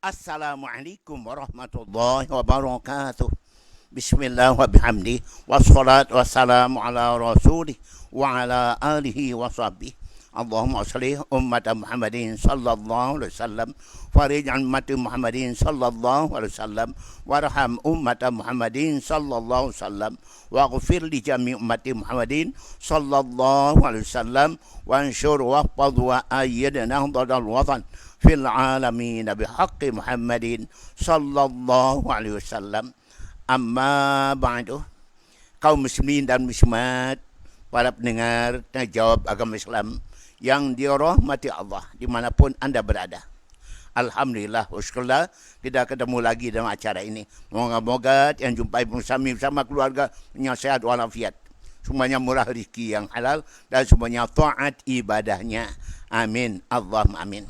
Assalamualaikum warahmatullahi wabarakatuh. Bismillah wa bihamdi. Wassalatu wassalamu ala rasulih wa ala alihi wa sahbihi. Allahumma salli ummat Muhammadin sallallahu alaihi wasallam. Farij an ummat Muhammadin sallallahu alaihi wasallam. Warham ummat Muhammadin sallallahu alaihi wasallam. Waghfir li jami' ummat Muhammadin sallallahu alaihi wasallam. Wanshur wahfadh wa ayyid nahdal watan fil alamin bihaqqi Muhammadin sallallahu alaihi wasallam. Amma ba'du. Kaum muslimin dan muslimat, para pendengar dan jawab agama Islam yang dirahmati Allah dimanapun anda berada. Alhamdulillah, syukurlah kita ketemu lagi dalam acara ini. Moga-moga yang jumpai bersama keluarga yang sehat walafiat. Semuanya murah rezeki yang halal dan semuanya taat ibadahnya. Amin. Allahumma amin.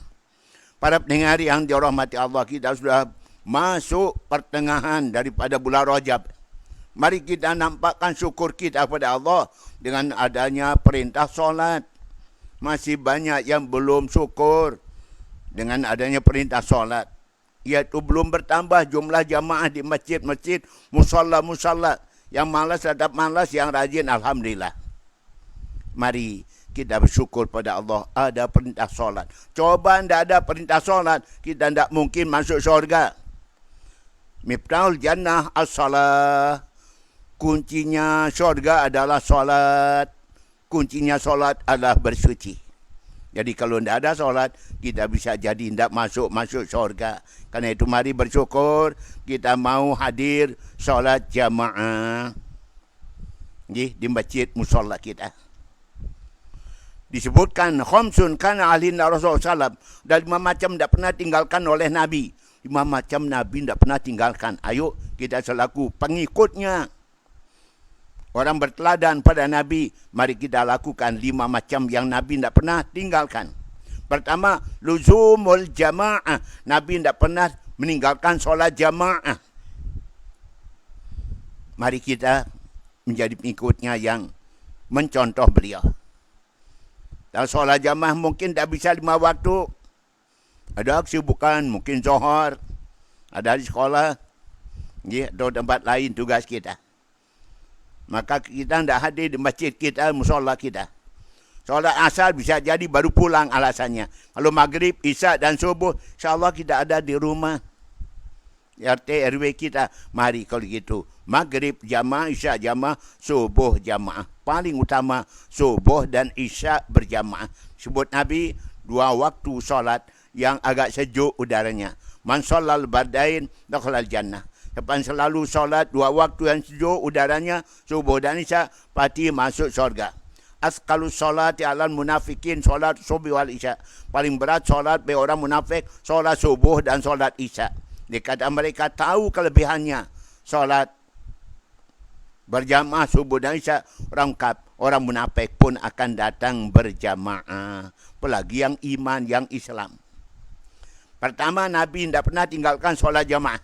Para pendengar yang dirahmati Allah, kita sudah masuk pertengahan daripada bulan Rajab. Mari kita nampakkan syukur kita kepada Allah dengan adanya perintah solat. Masih banyak yang belum syukur dengan adanya perintah solat. Iaitu belum bertambah jumlah jamaah di masjid-masjid, musalla-musalla. Yang malas tetap malas, yang rajin alhamdulillah. Mari kita bersyukur pada Allah ada perintah solat. Coba tidak ada perintah solat, kita tidak mungkin masuk syurga. Miftahul jannah as-salah. Kuncinya syurga adalah solat. Kuncinya solat adalah bersuci. Jadi kalau tidak ada solat, kita bisa jadi tidak masuk syurga. Karena itu mari bersyukur kita mau hadir solat jamaah di masjid musalla kita. Disebutkan khamsun kana ahlina Rasulullah SAW. Dan 5 macam tidak pernah tinggalkan oleh Nabi. 5 macam Nabi tidak pernah tinggalkan. Ayo kita selaku pengikutnya, orang berteladan pada Nabi, mari kita lakukan 5 macam yang Nabi tidak pernah tinggalkan. Pertama, luzumul jamaah. Nabi tidak pernah meninggalkan solat jamaah. Mari kita menjadi pengikutnya yang mencontoh beliau. Dalam solat jamaah mungkin tak bisa 5 waktu. Ada kesibukan, mungkin zuhur, ada di sekolah, atau tempat lain tugas kita. Maka kita tidak hadir di masjid kita, musola kita. Solat asar bisa jadi baru pulang alasannya. Kalau maghrib, isyak dan subuh, insyaAllah kita ada di rumah. RT, RW kita. Mari kalau gitu. Maghrib jamaah, isyak jamaah, subuh jamaah. Paling utama, subuh dan isyak berjamaah. Sebut Nabi, 2 waktu solat yang agak sejuk udaranya. Man sholal bardain dakhalal jannah. Depan selalu solat 2 waktu yang sejuk udaranya, subuh dan isya, pasti masuk syurga. Asqalus solati alal munafikin solat subuh wal isya. Paling berat solat bagi orang munafik, solat subuh dan solat isya. Dikata mereka tahu kelebihannya solat berjamaah subuh dan isya, orang munafik pun akan datang berjamaah. Apalagi yang iman, yang Islam. Pertama, Nabi tidak pernah tinggalkan solat jamaah.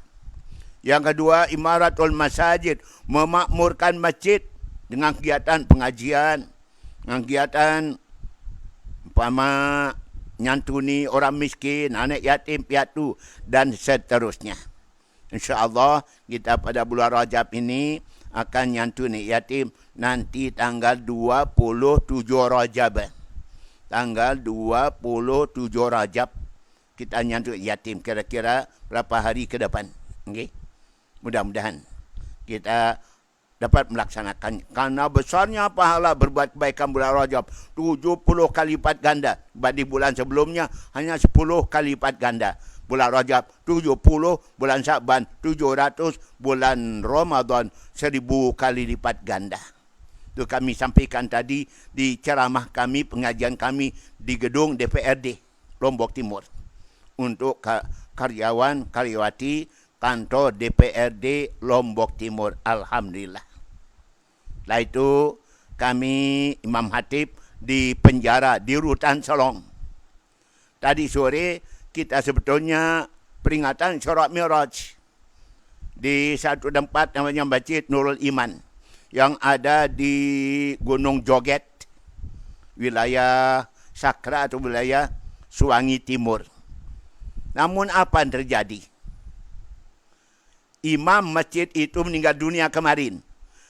Yang kedua, imaratul masajid, memakmurkan masjid dengan kegiatan pengajian, dengan kegiatan umpama nyantuni orang miskin, anak yatim piatu dan seterusnya. InsyaAllah kita pada bulan Rajab ini akan nyantuni yatim nanti tanggal 27 Rajab. Tanggal 27 Rajab kita nyantuni yatim kira-kira berapa hari ke depan. Okay? Mudah-mudahan kita dapat melaksanakan. Karena besarnya pahala berbuat kebaikan bulan Rajab. 70 kali lipat ganda. Di bulan sebelumnya hanya 10 kali lipat ganda. Bulan Rajab 70, bulan Syakban 700, bulan Ramadan 1000 kali lipat ganda. Itu kami sampaikan tadi di ceramah kami, pengajian kami di gedung DPRD Lombok Timur. Untuk karyawan, karyawati kantor DPRD Lombok Timur. Alhamdulillah. Setelah itu kami Imam Hatib di penjara di Rutan Selong. Tadi sore kita sebetulnya peringatan Isra Mi'raj di satu tempat namanya Masjid Nurul Iman yang ada di Gunung Joget, wilayah Sakra atau wilayah Suwangi Timur. Namun apa yang terjadi? Imam masjid itu meninggal dunia kemarin.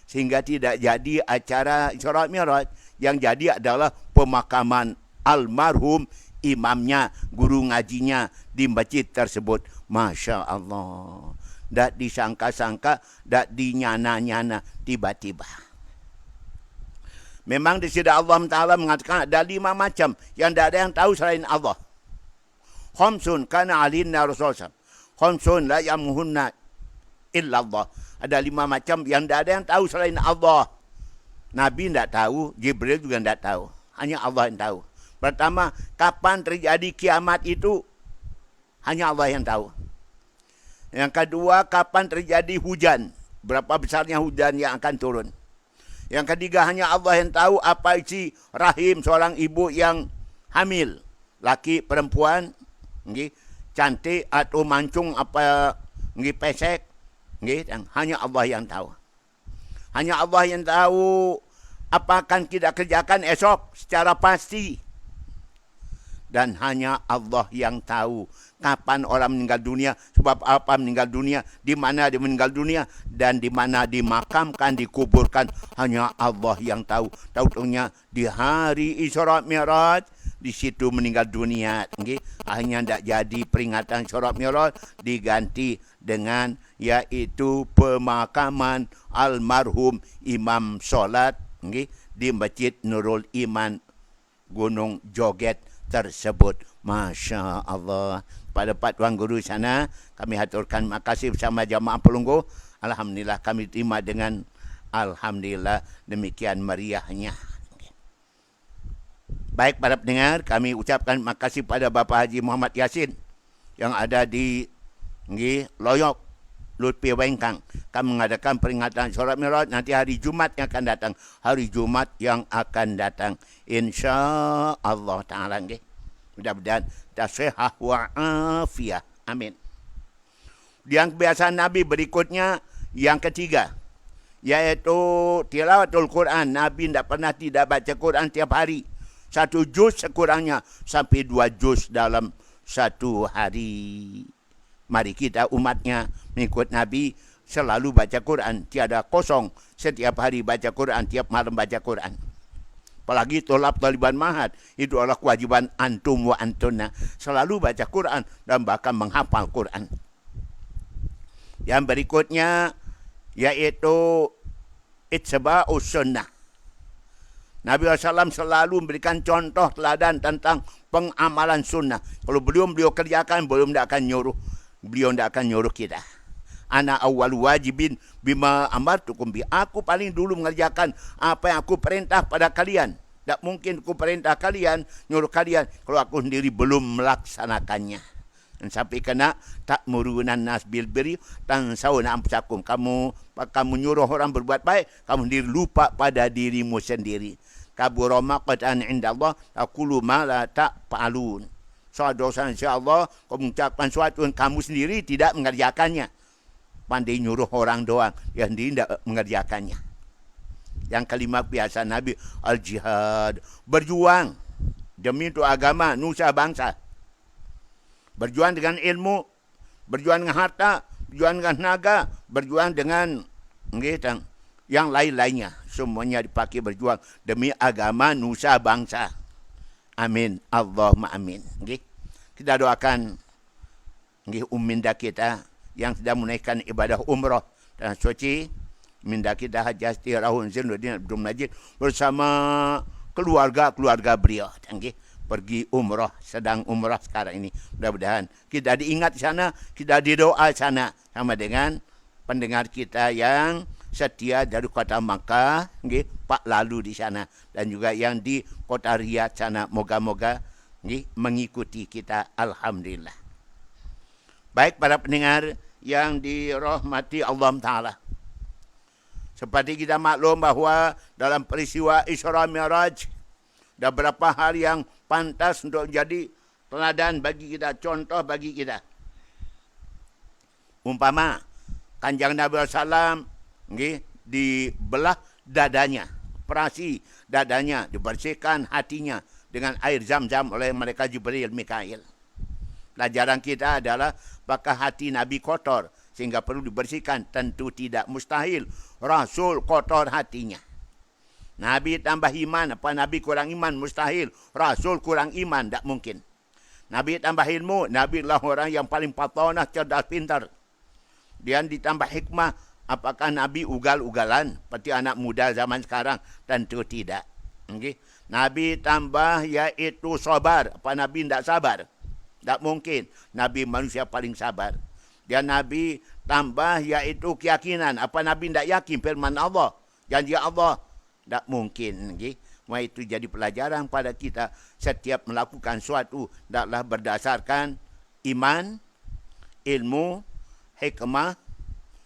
Sehingga tidak jadi acara Isra Mi'raj. Yang jadi adalah pemakaman almarhum imamnya, guru ngajinya di masjid tersebut. Masya Allah. Tak disangka-sangka, tak dinyana-nyana tiba-tiba. Memang di sini Allah Ta'ala mengatakan ada 5 macam yang tak ada yang tahu selain Allah. Khamsun kana alinna rasulullah. Khamsun la yamuhunna illa Allah. Ada 5 macam yang tak ada yang tahu selain Allah. Nabi tak tahu, Jibril juga tak tahu. Hanya Allah yang tahu. Pertama, kapan terjadi kiamat itu hanya Allah yang tahu. Yang kedua, kapan terjadi hujan. Berapa besarnya hujan yang akan turun. Yang ketiga, hanya Allah yang tahu apa isi rahim seorang ibu yang hamil. Laki, perempuan, cantik atau mancung, apa pesek. Hanya Allah yang tahu. Hanya Allah yang tahu apa akan kita kerjakan esok secara pasti. Dan hanya Allah yang tahu kapan orang meninggal dunia, sebab apa meninggal dunia, di mana dia meninggal dunia, dan di mana dimakamkan, dikuburkan. Hanya Allah yang tahu. Tahu-tahunya di hari Isra Mi'raj, di situ meninggal dunia. Hanya tidak jadi peringatan Isra Mi'raj, diganti dengan yaitu pemakaman almarhum imam solat di Masjid Nurul Iman Gunung Joget tersebut. Masya Allah. Pada Pak Tuan Guru sana, kami haturkan makasih bersama jamaah pelunggu. Alhamdulillah kami terima dengan alhamdulillah, demikian meriahnya. Baik para pendengar, kami ucapkan makasih pada Bapak Haji Muhammad Yasin yang ada di Loyok, Lutfi Wengkang. Kami mengadakan peringatan Isra Mi'raj nanti hari Jumat yang akan datang. Hari Jumat yang akan datang. InsyaAllah ta'ala. Mudah-mudahan tasihah wa afiyah. Amin. Yang kebiasaan Nabi berikutnya, yang ketiga, yaitu tilawatul Quran. Nabi tidak baca Quran tiap hari. 1 juz sekurangnya sampai 2 juz dalam 1 hari. Mari kita umatnya mengikut Nabi selalu baca Quran. Tiada kosong, setiap hari baca Quran, tiap malam baca Quran. Apalagi tolab taliban mahat. Itu adalah kewajiban antum wa antuna. Selalu baca Quran dan bahkan menghafal Quran. Yang berikutnya yaitu itba'us sunnah. Nabi SAW selalu memberikan contoh teladan tentang pengamalan sunnah. Kalau beliau kerjakan, beliau tidak akan nyuruh. Beliau tidak akan nyuruh kita. Ana awal wajibin bima amartukum bi. Aku paling dulu mengerjakan apa yang aku perintah pada kalian. Tak mungkin aku perintah kalian, nyuruh kalian kalau aku sendiri belum melaksanakannya. Dan sampai kena tak murunan nas bil birri tansawna anfusakum. Kamu nyuruh orang berbuat baik, kamu sendiri lupa pada dirimu sendiri. Kabura maqatan indallah taqulu ma la ta'falun. Soal dosa insya-Allah, kau mengucapkan sesuatu yang kamu sendiri tidak mengerjakannya. Pandai nyuruh orang doang, yang sendiri tidak mengerjakannya. Yang kelima kebiasaan Nabi, al-jihad. Berjuang demi untuk agama, nusa bangsa. Berjuang dengan ilmu, berjuang dengan harta, berjuang dengan tenaga, berjuang dengan yang lain-lainnya. Semuanya dipakai berjuang demi agama, nusa bangsa. Amin. Allahumma amin. Kita doakan minda kita yang sedang menaikkan ibadah umrah dan suci, minda kita Haji Hasti Rahun Zainuddin Abdul Majid bersama keluarga beliau pergi umrah, sedang umrah sekarang ini. Mudah-mudahan kita diingat di sana, kita didoa di sana sama dengan pendengar kita yang setia dari kota Makkah, Pak lalu di sana, dan juga yang di kota Riyadh sana. Moga-moga mengikuti kita. Alhamdulillah. Baik para pendengar yang dirahmati Allah Ta'ala. Seperti kita maklum bahawa dalam peristiwa Isra Mi'raj, ada beberapa hal yang pantas untuk jadi teladan bagi kita, contoh bagi kita. Umpama, Kanjeng Nabi SAW dibelah dadanya, operasi dadanya, dibersihkan hatinya dengan air zam-zam oleh malaikat Jibril Mikail. Pelajaran kita adalah apakah hati Nabi kotor sehingga perlu dibersihkan? Tentu tidak, mustahil. Rasul kotor hatinya. Nabi tambah iman, apa Nabi kurang iman? Mustahil. Rasul kurang iman, tak mungkin. Nabi tambah ilmu, Nabi adalah orang yang paling patonah, cerdas, pintar. Dia ditambah hikmah, apakah Nabi ugal-ugalan seperti anak muda zaman sekarang? Tentu tidak. Okay? Nabi tambah iaitu sabar, apa Nabi tidak sabar? Tak mungkin. Nabi manusia paling sabar. Dan Nabi tambah iaitu keyakinan. Apa Nabi tidak yakin firman Allah? Janji Allah? Tak mungkin. Okay? Itu jadi pelajaran pada kita. Setiap melakukan suatu, taklah berdasarkan iman, ilmu, hikmah,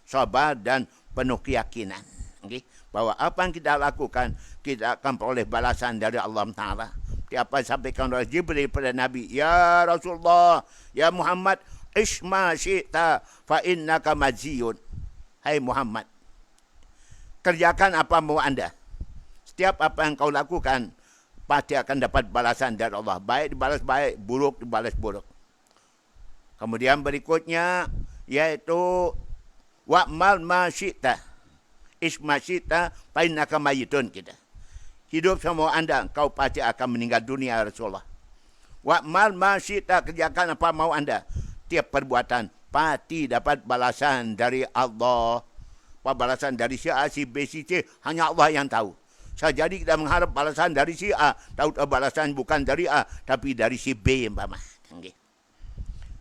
sabar dan penuh keyakinan. Okay? Bahawa apa yang kita lakukan, kita akan peroleh balasan dari Allah Ta'ala. Apa sampaikan oleh Jibril pada Nabi, ya Rasulullah, ya Muhammad, isma syi'ta fa innaka majziyun. Hai Muhammad, kerjakan apa mau anda. Setiap apa yang kau lakukan pasti akan dapat balasan dari Allah. Baik dibalas baik, buruk dibalas buruk. Kemudian berikutnya yaitu wa'mal ma syi'ta isma syi'ta fa innaka mayyitun. Kita hidup semua anda, kau pasti akan meninggal dunia Rasulullah. Wa'mal ma syi'ta, kerjakan apa mau anda. Tiap perbuatan pasti dapat balasan dari Allah. Apa balasan dari si A, si B, si C, hanya Allah yang tahu. Jadi kita mengharap balasan dari si A, tahu balasan bukan dari A, tapi dari si B. Okay.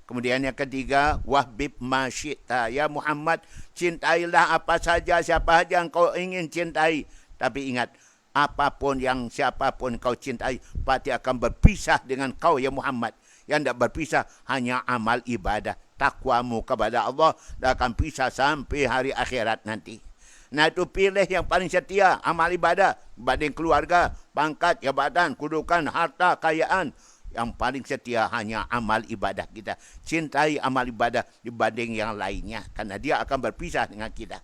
Kemudian yang ketiga, wahbib ma syi'ta. Ya Muhammad, cintailah apa saja, siapa saja yang kau ingin cintai. Tapi ingat, apapun yang siapapun kau cintai, pasti akan berpisah dengan kau ya Muhammad. Yang tidak berpisah hanya amal ibadah. Takwamu kepada Allah dan akan pisah sampai hari akhirat nanti. Nah itu pilih yang paling setia, amal ibadah. Dibanding keluarga, pangkat, jabatan, kedudukan, harta, kekayaan. Yang paling setia hanya amal ibadah kita. Cintai amal ibadah dibanding yang lainnya. Karena dia akan berpisah dengan kita.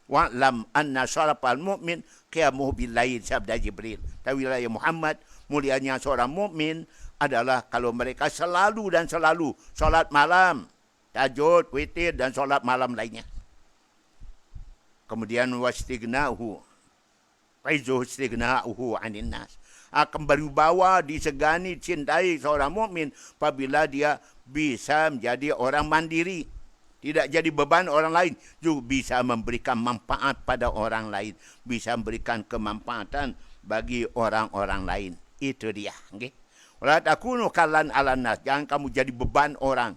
Wa'lam anna syarafal mu'min qiyamuhu bil-lail, sabda Jibril. Tahuilah ya Muhammad, mulianya seorang mukmin adalah kalau mereka selalu dan selalu solat malam, tahajud, witir dan solat malam lainnya. Kemudian wastighna'uhu istighna'uhu 'anil nas, akan berwibawa, disegani, cintai seorang mukmin apabila dia bisa menjadi orang mandiri. Tidak jadi beban orang lain. Juga bisa memberikan manfaat pada orang lain. Bisa memberikan kemanfaatan bagi orang-orang lain. Itu dia. Okay? Wala takunu kallan 'alan nas. Jangan kamu jadi beban orang.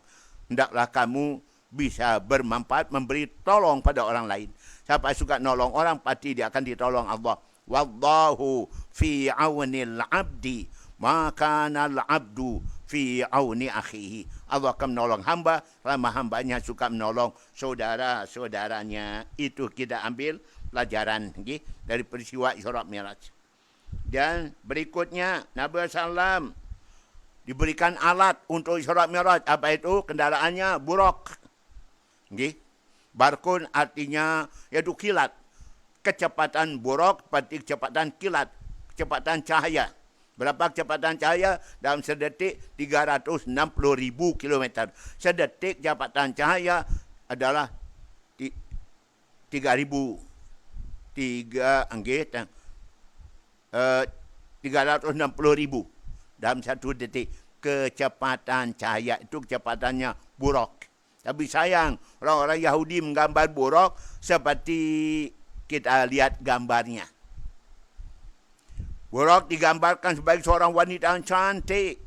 Hendaklah kamu bisa bermanfaat, memberi tolong pada orang lain. Siapa suka nolong orang, pasti dia akan ditolong Allah. Wallahu fi aunil abdi, maka al abdu fi auni akhihi. Allah akan menolong hamba selama hambanya suka menolong saudara-saudaranya. Itu kita ambil pelajaran okay, dari peristiwa Isra Mi'raj. Dan berikutnya Nabi SAW diberikan alat untuk Isra Mi'raj. Apa itu? Kendaraannya buraq. Okay. Barkun artinya yaitu kilat. Kecepatan buraq berarti kecepatan kilat, kecepatan cahaya. Berapa kecepatan cahaya? Dalam sedetik 360,000 km. Sedetik kecepatan cahaya adalah 360,000 dalam satu detik. Kecepatan cahaya itu kecepatannya buraq. Tapi sayang, orang-orang Yahudi menggambar buraq seperti kita lihat gambarnya. Buraq digambarkan sebagai seorang wanita yang cantik.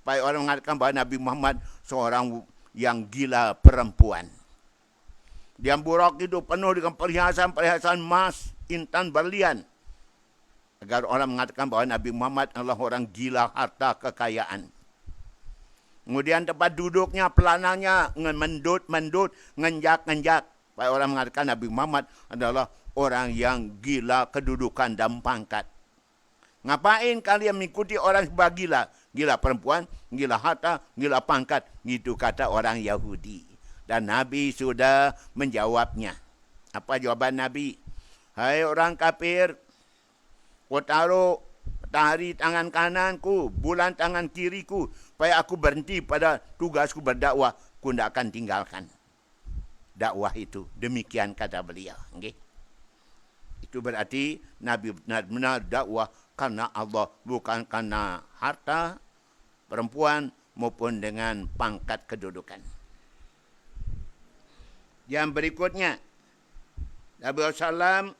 Supaya orang mengatakan bahawa Nabi Muhammad seorang yang gila perempuan. Dan buraq itu penuh dengan perhiasan-perhiasan emas, intan, berlian. Agar orang mengatakan bahawa Nabi Muhammad adalah orang gila harta kekayaan. Kemudian tempat duduknya, pelanangnya, mendut, ngenjak. Supaya orang mengatakan Nabi Muhammad adalah orang yang gila kedudukan dan pangkat. Ngapain kalian mengikuti orang sebagai gila? Gila perempuan, gila harta, gila pangkat. Itu kata orang Yahudi. Dan Nabi sudah menjawabnya. Apa jawaban Nabi? Hai orang kafir, kau taruh matahari tangan kananku, bulan tangan kiriku, supaya aku berhenti pada tugasku berdakwah, aku tidak akan tinggalkan dakwah itu. Demikian kata beliau. Okay? Itu berarti Nabi benar-benar dakwah karena Allah, bukan karena harta perempuan maupun dengan pangkat kedudukan. Yang berikutnya, Nabi SAW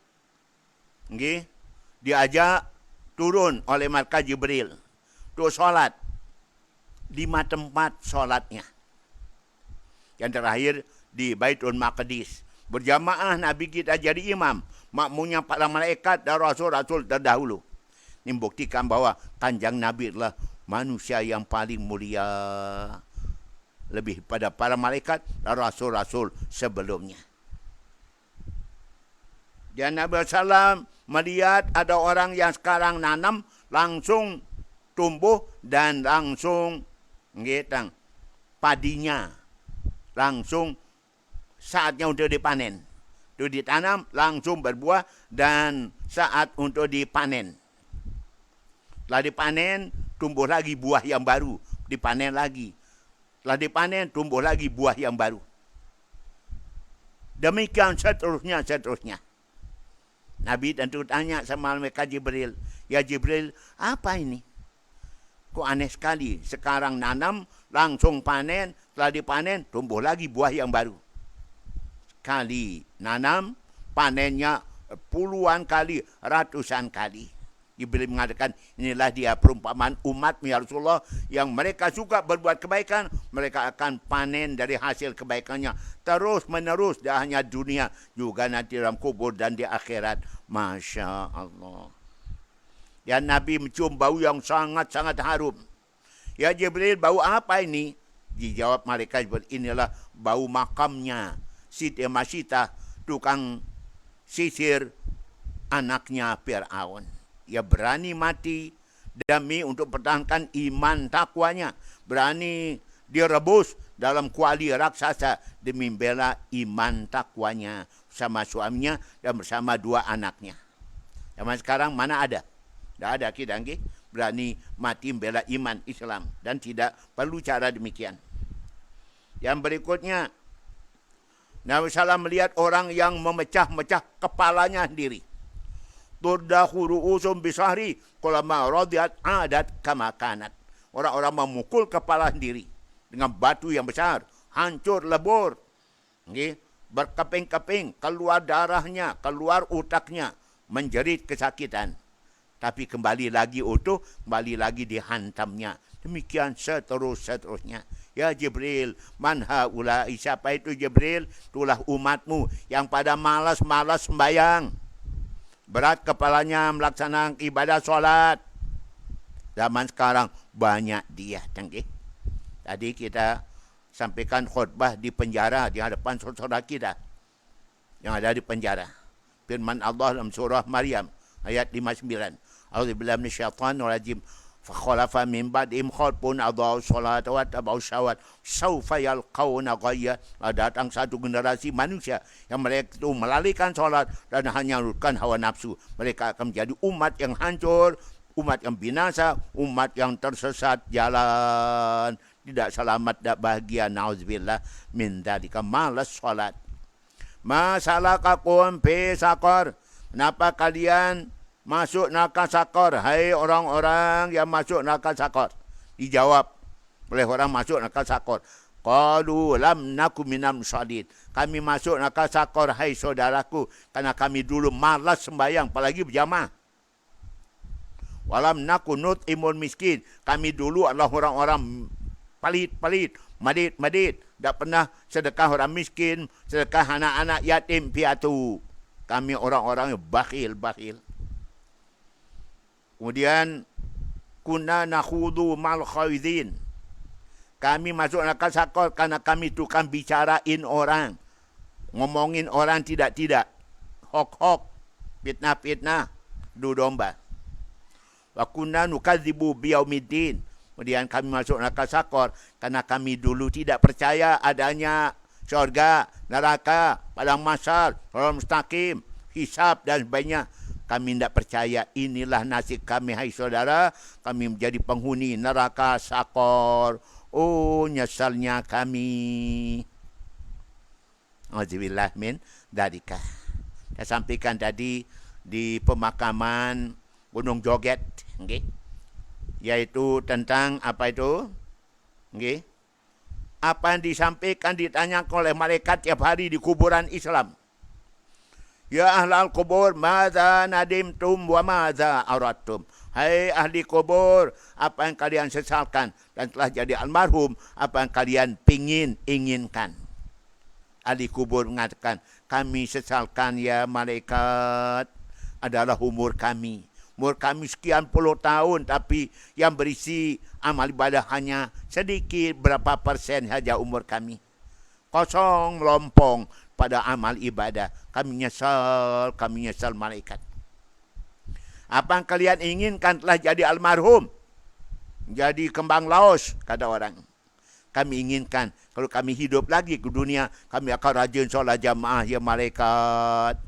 diajak turun oleh malaikat Jibril untuk solat. 5 tempat solatnya. Yang terakhir di Baitul Maqdis. Berjamaah Nabi kita jadi imam. Makmumnya para malaikat dan rasul-rasul terdahulu. Ini membuktikan bahawa kanjeng Nabi adalah manusia yang paling mulia. Lebih pada para malaikat dan rasul-rasul sebelumnya. Dan Nabi SAW melihat ada orang yang sekarang nanam, langsung tumbuh dan langsung padinya. Langsung saatnya untuk dipanen. Itu ditanam, langsung berbuah dan saat untuk dipanen. Setelah dipanen, tumbuh lagi buah yang baru. Dipanen lagi. Setelah dipanen, tumbuh lagi buah yang baru. Demikian seterusnya. Nabi tentu tanya sama malaikat Jibril. Ya Jibril, apa ini? Kok aneh sekali. Sekarang nanam, langsung panen. Setelah dipanen, tumbuh lagi buah yang baru. Sekali nanam, panennya puluhan kali, ratusan kali. Jibril mengatakan, inilah dia perumpamaan umat ya Rasulullah, yang mereka suka berbuat kebaikan, mereka akan panen dari hasil kebaikannya terus menerus, dah hanya dunia, juga nanti dalam kubur dan di akhirat. Masya Allah. Dan Nabi mencium bau yang sangat-sangat harum. Ya Jibril, bau apa ini? Dijawab malaikat Jibril, inilah bau makamnya Siti Masyitah, tukang sisir anaknya Fir'aun. Ia berani mati demi untuk pertahankan iman takwanya. Berani direbus dalam kuali raksasa demi membela iman takwanya bersama suaminya dan bersama 2 anaknya. Zaman sekarang mana ada? Tidak ada kita berani mati membela iman Islam. Dan tidak perlu cara demikian. Yang berikutnya, Nabi SAW melihat orang yang memecah-mecah kepalanya sendiri. Turdahu ru'usum bisahri kulama radiyat adat kama kanat. Orang-orang memukul kepala sendiri dengan batu yang besar, hancur lebur. Berkeping-keping, keluar darahnya, keluar utaknya, menjerit kesakitan. Tapi kembali lagi utuh, kembali lagi dihantamnya. Demikian seterusnya. Ya Jibril, man haula'i, siapa itu Jibril? Itulah umatmu yang pada malas-malas sembahyang. Berat kepalanya melaksanakan ibadah solat. Zaman sekarang banyak dia. Tadi kita sampaikan khutbah di penjara di hadapan saudara kita yang ada di penjara. Firman Allah dalam surah Maryam ayat 59. A'udzubillahi minasyaitonir rajim. Fakhalafa min ba'dihim khalfun adha'u sholata wa tabau syahwat saufa yalqauna ghayya. Datang satu generasi manusia yang mereka itu melalaikan solat dan hanya menurutkan hawa nafsu. Mereka akan menjadi umat yang hancur, umat yang binasa, umat yang tersesat jalan, tidak selamat, tidak bahagia. Nauzubillah min dzalika, malas solat. Masalakakum fi saqar. Kenapa kalian masuk neraka sakor? Hai orang-orang yang masuk neraka sakor. Dijawab oleh orang masuk neraka sakor. Qalu lam naku minal musallin. Kami masuk neraka sakor, hai saudaraku, karena kami dulu malas sembahyang, apalagi berjamaah. Walam naku nut'imul miskin. Kami dulu adalah orang-orang palit-palit, madid-madid. Tak pernah sedekah orang miskin, sedekah anak-anak yatim piatu. Kami orang-orang yang bakhil-bakhil. Kemudian kunna nakhudu mal khaidin. Kami masuk neraka sakor karena kami tukang bicarain orang, ngomongin orang tidak-tidak, hok-hok, fitnah-fitnah, adu domba. Wa kunna nukadzibu biyaumiddin. Kemudian kami masuk neraka sakor karena kami dulu tidak percaya adanya syurga, neraka, padang mahsyar, sirat mustaqim, hisab dan sebagainya. kami tidak percaya. Inilah nasib kami, hai saudara. Kami menjadi penghuni neraka Sakor. Oh, nyesalnya kami. Auzubillah min dzalika. Saya sampaikan tadi di pemakaman Gunung Joget, okay? Yaitu tentang apa itu? Okay? Apa yang disampaikan, ditanyakan oleh malaikat tiap hari di kuburan Islam. Ya ahlal kubur, madza nadimtum wa madza aradtum. Hai ahli kubur, apa yang kalian sesalkan dan telah jadi almarhum, apa yang kalian inginkan. Ahli kubur mengatakan, kami sesalkan ya malaikat adalah umur kami. Umur kami sekian puluh tahun, tapi yang berisi amal ibadah hanya sedikit, berapa persen saja umur kami. Kosong, melompong pada amal ibadah. Kami nyesal malaikat. Apa yang kalian inginkan telah jadi almarhum. Jadi kembang laos, kata orang. Kami inginkan, kalau kami hidup lagi ke dunia, kami akan rajin solat jamaah ya malaikat.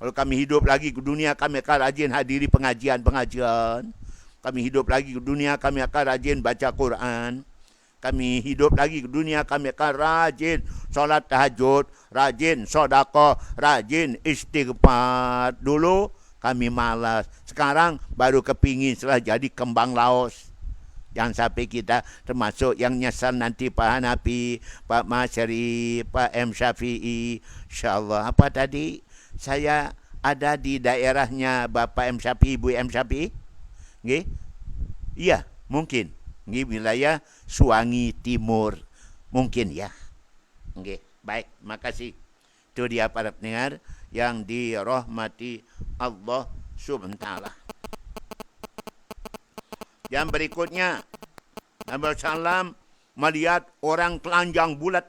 Kalau kami hidup lagi ke dunia, kami akan rajin hadiri pengajian-pengajian. Kami hidup lagi ke dunia, kami akan rajin baca Quran. Kami hidup lagi ke dunia, kami akan rajin solat tahajud, rajin sedekah, rajin istighfar. Dulu kami malas, sekarang baru kepingin setelah jadi kembang laos. Jangan sampai kita termasuk yang nyesal nanti Pak Hanafi, Pak Masyari, Pak M. Syafi'i. InsyaAllah. Apa tadi? Saya ada di daerahnya Bapak M. Syafi'i, Ibu M. Syafi'i. Okay? Iya, mungkin. Okay, wilayah Suwangi Timur. Mungkin ya. Okay, baik. Makasih. Itu dia para pendengar yang dirahmati Allah Subhanahu wa Ta'ala. Yang berikutnya, Nabi SAW melihat orang telanjang bulat.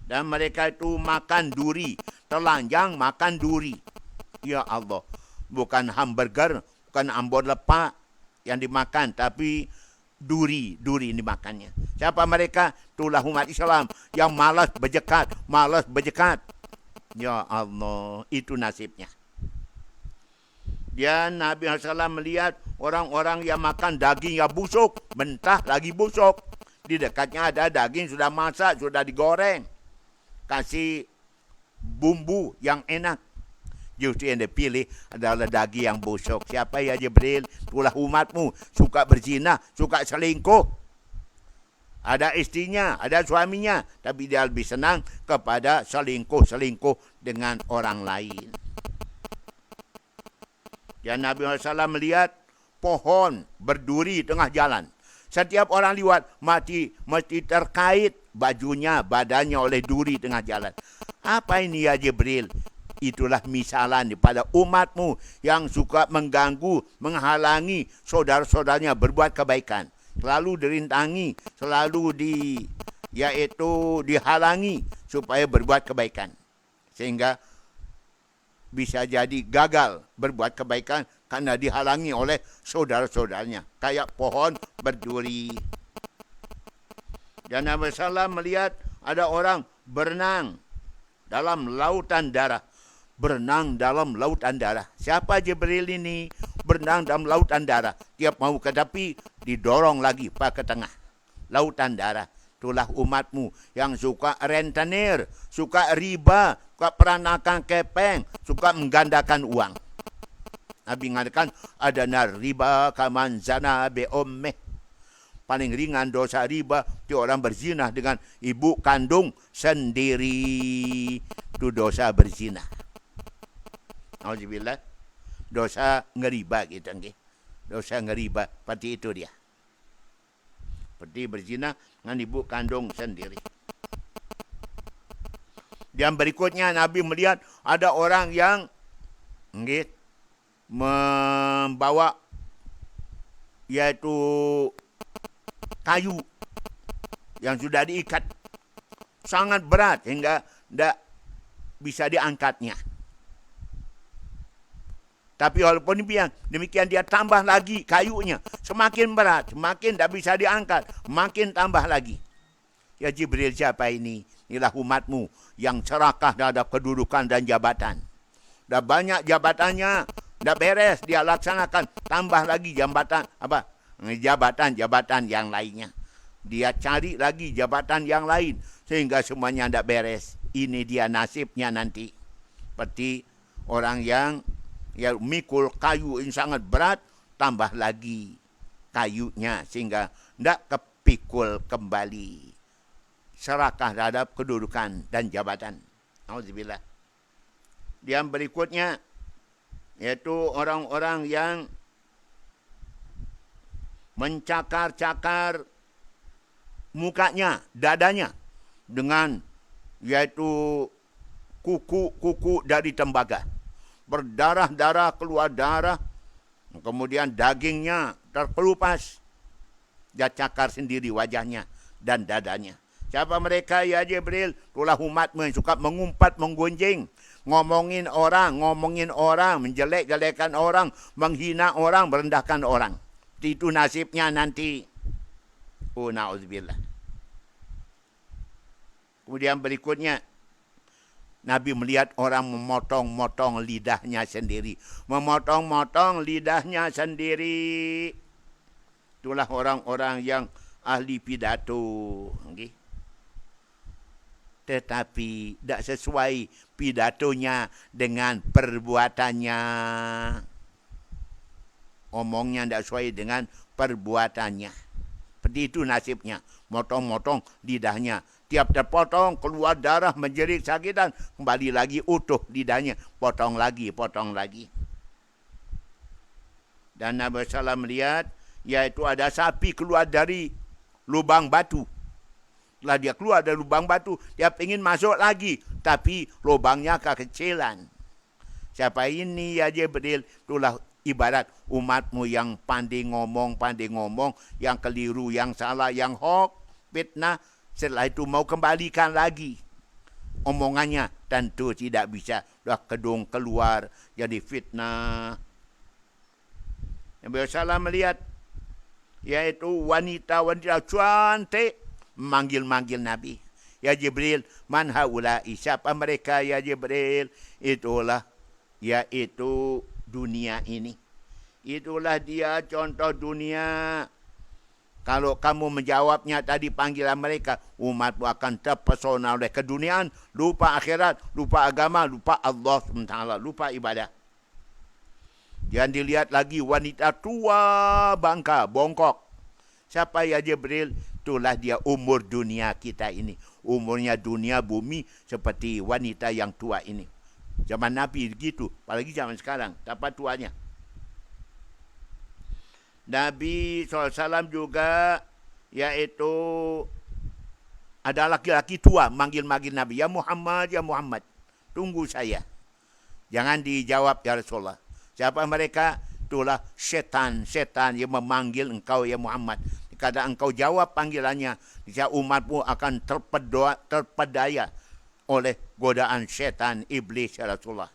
Dan mereka itu makan duri. Telanjang makan duri. Ya Allah. Bukan hamburger, bukan ambon lepak yang dimakan, tapi duri yang dimakannya. Siapa mereka? Itulah umat Islam yang malas berjekat. Ya Allah, itu nasibnya. Dan Nabi SAW melihat orang-orang yang makan daging yang busuk, mentah lagi busuk. Di dekatnya ada daging sudah masak, sudah digoreng. Kasih bumbu yang enak. Justru yang dipilih adalah daging yang busuk. Siapa ya Jibril? Itulah umatmu. Suka berzina, suka selingkuh. Ada istrinya, ada suaminya. Tapi dia lebih senang kepada selingkuh dengan orang lain. Dan Nabi SAW melihat pohon berduri tengah jalan. Setiap orang lewat mesti terkait bajunya, badannya oleh duri tengah jalan. Apa ini ya Jibril? Itulah misalan pada umatmu yang suka mengganggu, menghalangi saudara-saudaranya berbuat kebaikan. Selalu dirintangi, selalu dihalangi supaya berbuat kebaikan. Sehingga bisa jadi gagal berbuat kebaikan karena dihalangi oleh saudara-saudaranya. Kayak pohon berduri. Dan Nabi SAW melihat ada orang berenang dalam lautan darah. Berenang dalam lautan darah. Siapa Jibril ini? Berenang dalam lautan darah. Tiap mau ke tepi, didorong lagi ke tengah. Lautan darah. Itulah umatmu yang suka rentenir, suka riba, suka peranakan kepeng, suka menggandakan uang. Nabi mengatakan, adana riba kaman zana bi ummih. Paling ringan dosa riba itu orang berzina dengan ibu kandung sendiri. Itu dosa berzina. Alhamdulillah. Dosa ngeriba gitu. Dosa ngeriba. Seperti itu dia. Seperti berzina dengan ibu kandung sendiri. Dan berikutnya Nabi melihat ada orang yang membawa yaitu kayu yang sudah diikat. Sangat berat hingga tidak bisa diangkatnya. Tapi walaupun demikian dia tambah lagi kayunya. Semakin berat, semakin tidak bisa diangkat. Makin tambah lagi. Ya Jibril, siapa ini? Inilah umatmu yang serakah terhadap kedudukan dan jabatan. dah banyak jabatannya, dah beres dia laksanakan, tambah lagi jabatan jabatan yang lainnya. Dia cari lagi jabatan yang lain sehingga semuanya tidak beres. Ini dia nasibnya nanti. Seperti orang yang mikul kayu yang sangat berat, tambah lagi kayunya sehingga tidak kepikul kembali. Serakah terhadap kedudukan dan jabatan. Auzubillah. Yang berikutnya yaitu orang-orang yang mencakar-cakar mukanya, dadanya dengan yaitu kuku-kuku dari tembaga. Berdarah-darah, keluar darah, kemudian dagingnya terkelupas. Dia cakar sendiri wajahnya dan dadanya. Siapa mereka ya Jibril? Itulah umatmu yang suka mengumpat, menggunjing, ngomongin orang, menjelek-jelekan orang, menghina orang, merendahkan orang. Itu nasibnya nanti. Oh, na'udzubillah. Kemudian berikutnya, Nabi melihat orang memotong-motong lidahnya sendiri. Memotong-motong lidahnya sendiri. Itulah orang-orang yang ahli pidato. Okay? Tetapi tidak sesuai pidatonya dengan perbuatannya. Omongnya tidak sesuai dengan perbuatannya. Seperti itu nasibnya. Motong-motong lidahnya. Tiap terpotong, keluar darah, menjerit sakitan. Kembali lagi utuh lidahnya. Potong lagi, potong lagi. Dan Nabi SAW melihat, yaitu ada sapi keluar dari lubang batu. Setelah dia keluar dari lubang batu, dia ingin masuk lagi. Tapi lubangnya kekecilan. Siapa ini ya Jibril? Itulah ibarat umatmu yang pandai ngomong, yang keliru, yang salah, yang hoax, fitnah. Setelah itu mau kembalikan lagi omongannya. Tentu tidak bisa. Sudah kedung keluar, jadi fitnah. Nabi SAW melihat, yaitu wanita-wanita cantik, memanggil-manggil Nabi. Ya Jibril, man haula'i, siapa mereka ya Jibril? Itulah, yaitu dunia ini. Itulah dia contoh dunia. Kalau kamu menjawabnya tadi panggilan mereka, umatmu akan terpesona oleh keduniaan, lupa akhirat, lupa agama, lupa Allah SWT, lupa ibadah. Jangan dilihat lagi wanita tua bangka, bongkok. Siapa ya Jibril? Itulah dia umur dunia kita ini. Umurnya dunia bumi seperti wanita yang tua ini. Zaman Nabi begitu, apalagi zaman sekarang, dapat tuanya. Nabi SAW juga yaitu ada laki-laki tua manggil-manggil Nabi. Ya Muhammad, ya Muhammad, tunggu saya. Jangan dijawab ya Rasulullah. Siapa mereka? Itulah setan yang memanggil engkau ya Muhammad. Kadang engkau jawab panggilannya, niscaya umatmu akan terpedaya oleh godaan setan iblis ya Rasulullah.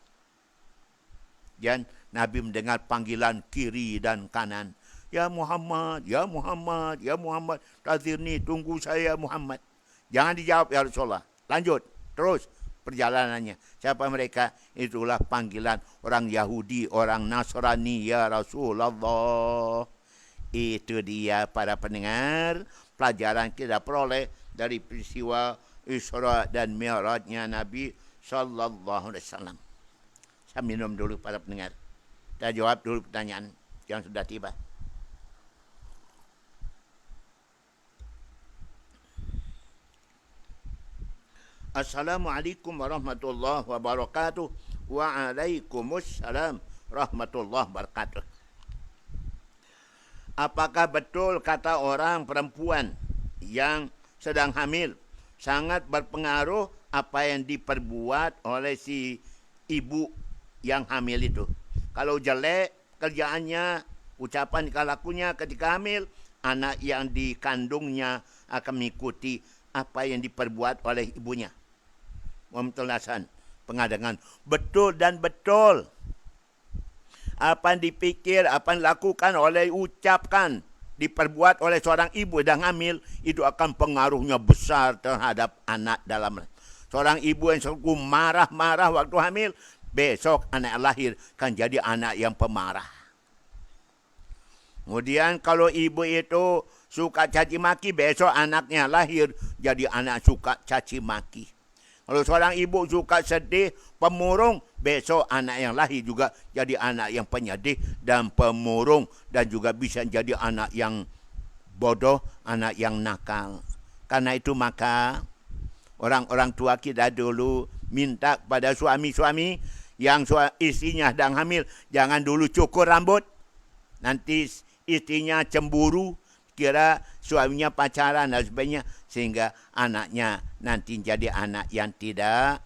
Dan Nabi mendengar panggilan kiri dan kanan. Ya Muhammad, ya Muhammad, ya Muhammad. Tazirni, tunggu saya Muhammad. Jangan dijawab ya Rasulullah. Lanjut, terus perjalanannya. Siapa mereka? Itulah panggilan orang Yahudi, orang Nasrani ya Rasulullah. Itu dia para pendengar, pelajaran kita peroleh dari peristiwa Isra dan Mi'rajnya Nabi sallallahu alaihi wasallam. Saya minum dulu para pendengar. Kita jawab dulu pertanyaan yang sudah tiba. Assalamualaikum warahmatullahi wabarakatuh. Waalaikumsalam warahmatullahi wabarakatuh. Apakah betul kata orang perempuan yang sedang hamil sangat berpengaruh apa yang diperbuat oleh si ibu yang hamil itu? Kalau jelek kerjaannya, ucapan lakunya ketika hamil, anak yang dikandungnya akan mengikuti apa yang diperbuat oleh ibunya. Pemtelasan, pengadangan betul dan betul. Apa yang dipikir, apa yang dilakukan oleh ucapkan, diperbuat oleh seorang ibu yang hamil, itu akan pengaruhnya besar terhadap anak dalam. Seorang ibu yang selalu marah-marah waktu hamil, besok anak lahir kan jadi anak yang pemarah. Kemudian kalau ibu itu suka caci maki, besok anaknya lahir jadi anak suka caci maki. Kalau seorang ibu suka sedih, pemurung, besok anak yang lahir juga jadi anak yang penyedih dan pemurung, dan juga bisa jadi anak yang bodoh, anak yang nakal. Karena itu maka orang-orang tua kita dulu minta pada suami-suami yang istrinya sedang hamil, jangan dulu cukur rambut. Nanti istrinya cemburu, kira suaminya pacaran dan sebagainya, sehingga anaknya nanti jadi anak yang tidak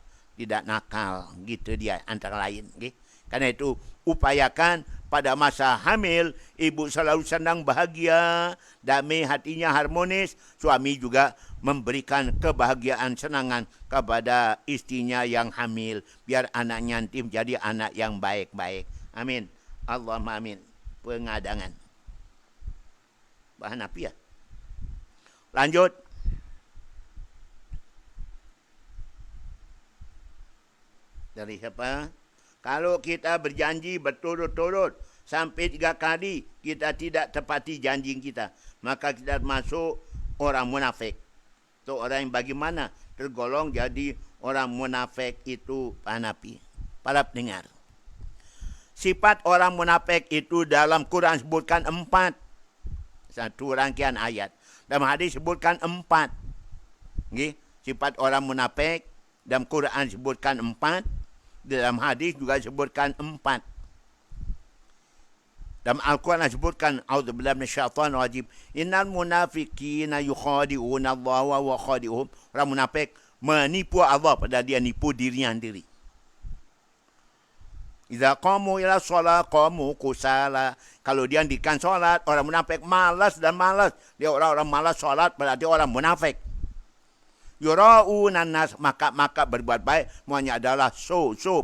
nakal. Gitu dia antara lain. Okay? Karena itu upayakan pada masa hamil, ibu selalu senang, bahagia, damai, hatinya harmonis. Suami juga memberikan kebahagiaan, senangan kepada istrinya yang hamil. Biar anaknya nanti menjadi anak yang baik-baik. Amin. Allahumma amin. Pengadangan. Bahan api ya. Lanjut. Dari siapa? Kalau kita berjanji berturut-turut sampai 3 kali kita tidak tepati janji kita, maka kita masuk orang munafik. Itu orang yang bagaimana tergolong jadi orang munafik itu, bahan api. Para pendengar. Sifat orang munafik itu dalam Quran sebutkan 4. Satu rangkaian ayat. Dalam hadis sebutkan 4. Okay? Sifat orang munafik dalam Quran sebutkan 4. Dalam hadis juga sebutkan 4. Dalam Al-Quran sebutkan, A'udzubillahi minasyaitonir rajim. Innal munafiqina yukhadi'una Allah wa huwa khadi'uhum. Orang munafik menipu Allah padahal dia nipu dirinya sendiri. Idza qamu ila shalah qamu kusala. Kalau dia dirikan solat, orang munafik malas dan malas. Dia orang-orang malas solat, berarti orang munafik. Yura'unan nas, maka berbuat baik semuanya adalah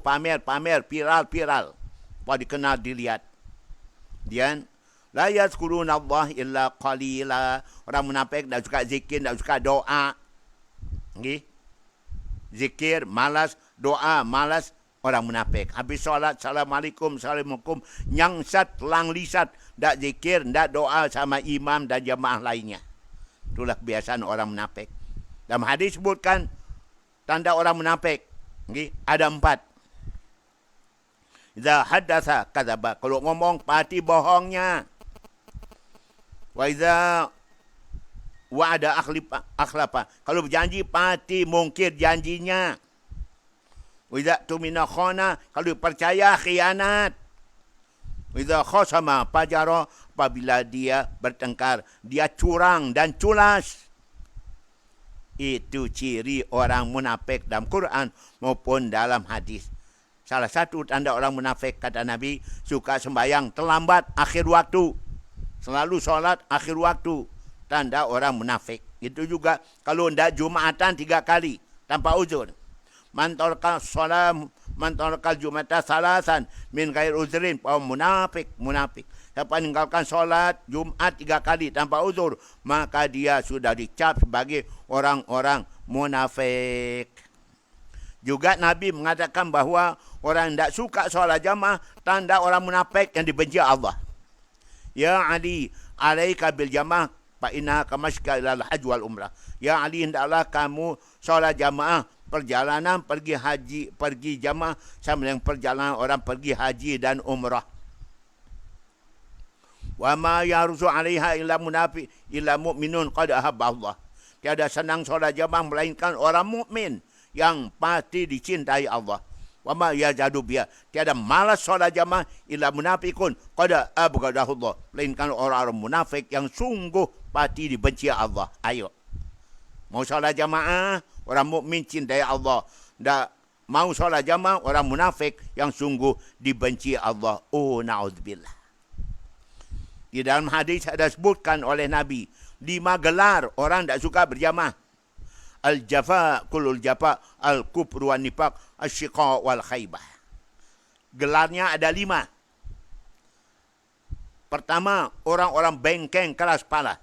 pamer, viral. Apa dikenal, dilihat. Kemudian la yazkuruna Allah illa qalila. Orang munafik tak suka zikir, tak suka doa. Okay? Zikir malas, doa malas. Orang munafik. Habis solat, Assalamualaikum, nyangsat, langlisat. Tak zikir, tak doa sama imam dan jamaah lainnya. Itulah kebiasaan orang munafik. Dalam hadis sebutkan, tanda orang munafik. Okay? Ada 4. Iza hadatha kadzaba. Kalau ngomong, pasti bohongnya. Wa iza wa'ada akhlafa. Kalau berjanji, pasti mungkir janjinya. Wa tumina khana, kalau percaya khianat. Wa khosama fajara, apabila dia bertengkar, dia curang dan culas. Itu ciri orang munafik dalam Quran maupun dalam hadis. Salah satu tanda orang munafik, kata Nabi, suka sembahyang terlambat akhir waktu. Selalu solat akhir waktu. Tanda orang munafik. Itu juga kalau tidak Jumatan 3 kali tanpa uzur. Man tarkal Jumata salasan min ghair uzrin, munafik. Siapa meninggalkan solat Jumat 3 kali tanpa uzur, maka dia sudah dicap sebagai orang-orang munafik. Juga Nabi mengatakan bahawa orang yang tidak suka solat jamaah, tanda orang munafik yang dibenci Allah. Ya Ali, alaika bil jamaah, fa inna kamashka ilal hajj wal umrah. Ya Ali, hendaklah kamu solat jamaah. Perjalanan pergi jamaah sama dengan perjalanan orang pergi haji dan umrah. Wa ma yarzu 'alaiha illa munafiq illa mu'minun qad ahabba Allah. Tiada senang solat jamaah melainkan orang mukmin yang pasti dicintai Allah. Wa ma yajadu biha. Tiada malas solat jamaah illa munafiqun qad abghadahu Allah. Melainkan orang-orang munafik yang sungguh pasti dibenci Allah. Ayo. Mau solat jamaah, orang mukmin cintai Allah. Tak mau solat jamaah, orang munafik yang sungguh dibenci Allah. Oh, na'udzubillah. Di dalam hadis ada sebutkan oleh Nabi, 5 gelar orang tak suka berjamaah. Al-jafa, kulul jafa, al-kufru wan nifaq, asyiqa wal khaybah. Gelarnya ada 5. Pertama, orang-orang bengkeng keras kepala.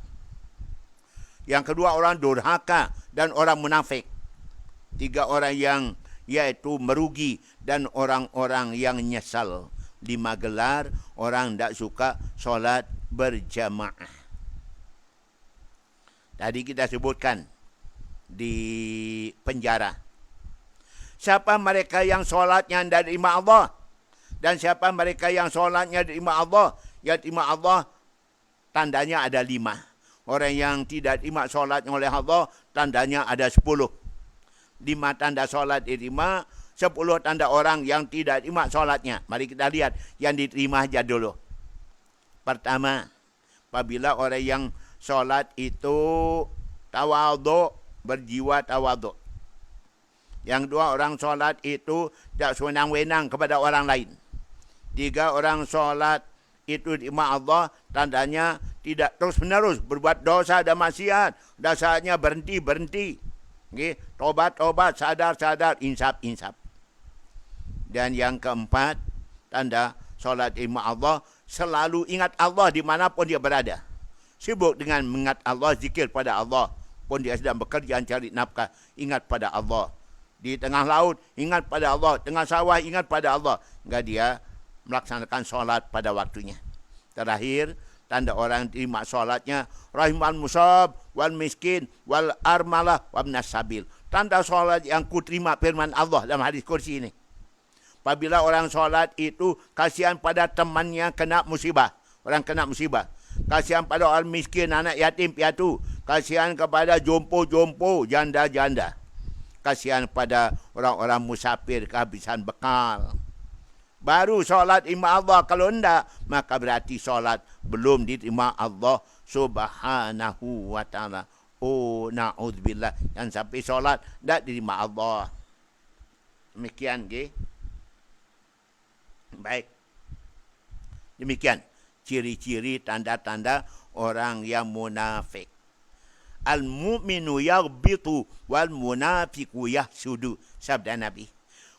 Yang kedua, orang durhaka dan orang munafik. 3 orang iaitu merugi dan orang-orang yang nyesal. 5 gelar orang tak suka solat berjamaah. Tadi kita sebutkan di penjara. Siapa mereka yang solatnya tidak diterima Allah? Dan siapa mereka yang solatnya diterima Allah? Ya diterima Allah, tandanya ada 5. Orang yang tidak terima solatnya oleh Allah, tandanya ada 10. 5 tanda solat diterima, 10 tanda orang yang tidak terima solatnya. Mari kita lihat yang diterima aja dulu. Pertama, apabila orang yang solat itu tawadhu, berjiwa tawadhu. Yang kedua, orang solat itu tak sewenang-wenang kepada orang lain. 3, orang solat itu diterima Allah, tandanya tidak terus-menerus berbuat dosa dan maksiat. Dasarnya berhenti. Okay? Tobat, sadar, insaf. Dan yang keempat, tanda solat diterima Allah, selalu ingat Allah dimanapun dia berada. Sibuk dengan mengingat Allah, zikir pada Allah. Pun dia sedang bekerja cari nafkah, ingat pada Allah. Di tengah laut, ingat pada Allah. Tengah sawah, ingat pada Allah. Hingga dia melaksanakan solat pada waktunya. Terakhir, tanda orang terima solatnya, rahimal musab, wal miskin, wal armalah, wabnas sabil. Tanda solat yang kuterima firman Allah dalam hadis kursi ini. Apabila orang solat itu kasihan pada temannya kena musibah. Orang kena musibah. Kasihan pada orang miskin, anak yatim piatu. Kasihan kepada jompo-jompo, janda-janda. Kasihan pada orang-orang musafir kehabisan bekal. Baru solat terima Allah. Kalau tidak, maka berarti solat belum diterima Allah subhanahu wa ta'ala. Oh, na'udzubillah. Yang sampai solat tidak diterima Allah. Demikian, okay? Baik. Demikian ciri-ciri tanda-tanda orang yang munafik. Al-mu'minu yaghbitu wal munafiqu yahsudu, sabda Nabi.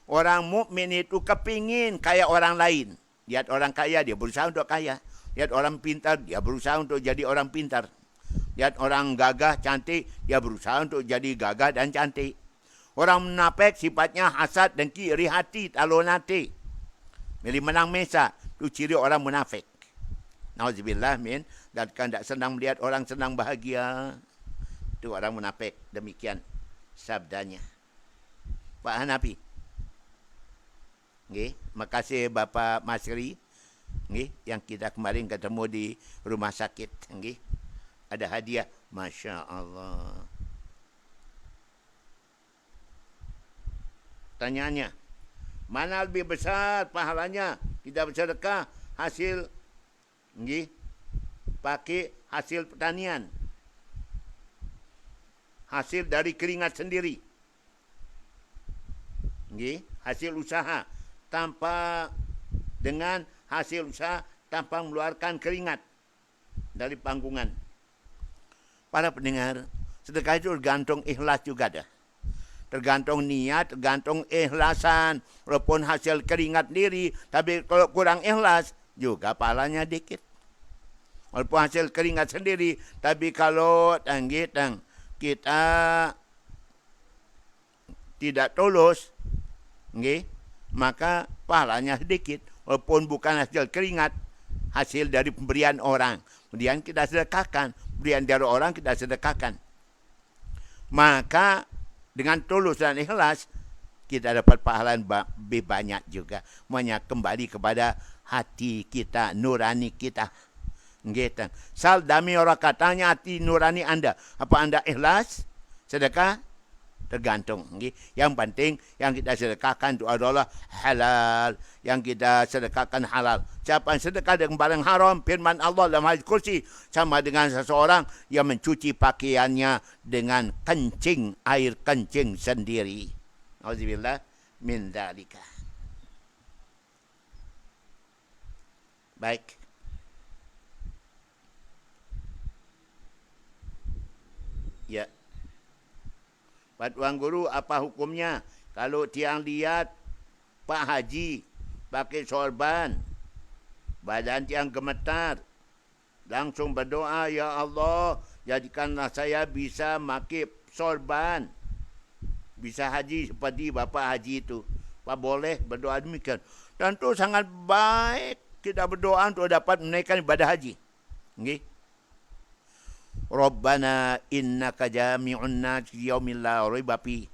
Orang mukmin itu kepingin kayak orang lain. Lihat orang kaya, dia berusaha untuk kaya. Lihat orang pintar, dia berusaha untuk jadi orang pintar. Lihat orang gagah, cantik, dia berusaha untuk jadi gagah dan cantik. Orang munafik sifatnya hasad, dengki, iri hati, talon hati. Milih menang mesa, itu ciri orang munafik. Nauzubillah min, dan kan tak senang melihat orang senang bahagia. Itu orang munafik. Demikian sabdanya Pak Hanafi. Okay. Makasih Bapak Masri, okay, yang kita kemarin ketemu di rumah sakit. Okay. Ada hadiah. Masya Allah. Tanyaannya, mana lebih besar pahalanya kita bersedekah hasil, okay, pakai hasil pertanian, hasil dari keringat sendiri, okay, hasil usaha tanpa, dengan hasil usaha tanpa mengeluarkan keringat dari panggungan. Para pendengar, sedekah itu tergantung ikhlas juga dah. Tergantung niat, tergantung ikhlasan. Walaupun hasil keringat diri, tapi kalau kurang ikhlas, juga pahalanya dikit. Walaupun hasil keringat sendiri, tapi kalau kita tidak tulus, okay, maka pahalanya sedikit. Walaupun bukan hasil keringat, hasil dari pemberian orang. Kemudian kita sedekahkan. Pemberian dari orang kita sedekahkan. Maka dengan tulus dan ikhlas, kita dapat pahala lebih banyak juga. Semuanya kembali kepada hati kita, nurani kita. Gitu. Sal dami orang katanya hati nurani anda. Apa anda ikhlas? Sedekah? Tergantung. Yang penting yang kita sedekahkan itu adalah halal. Yang kita sedekahkan halal. Siapa yang sedekah dengan barang haram, firman Allah dalam hadis kursi, sama dengan seseorang yang mencuci pakaiannya dengan kencing, air kencing sendiri. Auzubillah min dzalika. Baik. Ya. Pak Tuan Guru, apa hukumnya kalau tiang lihat Pak Haji pakai sorban, badan tiang gemetar, langsung berdoa, ya Allah, jadikanlah saya bisa pakai sorban. bisa haji seperti bapa haji itu. Apa boleh berdoa demikian. Dan itu sangat baik kita berdoa untuk dapat menaikkan ibadah haji. Okay? Rabbana innaka jami'un nas yaumin la raiba fi.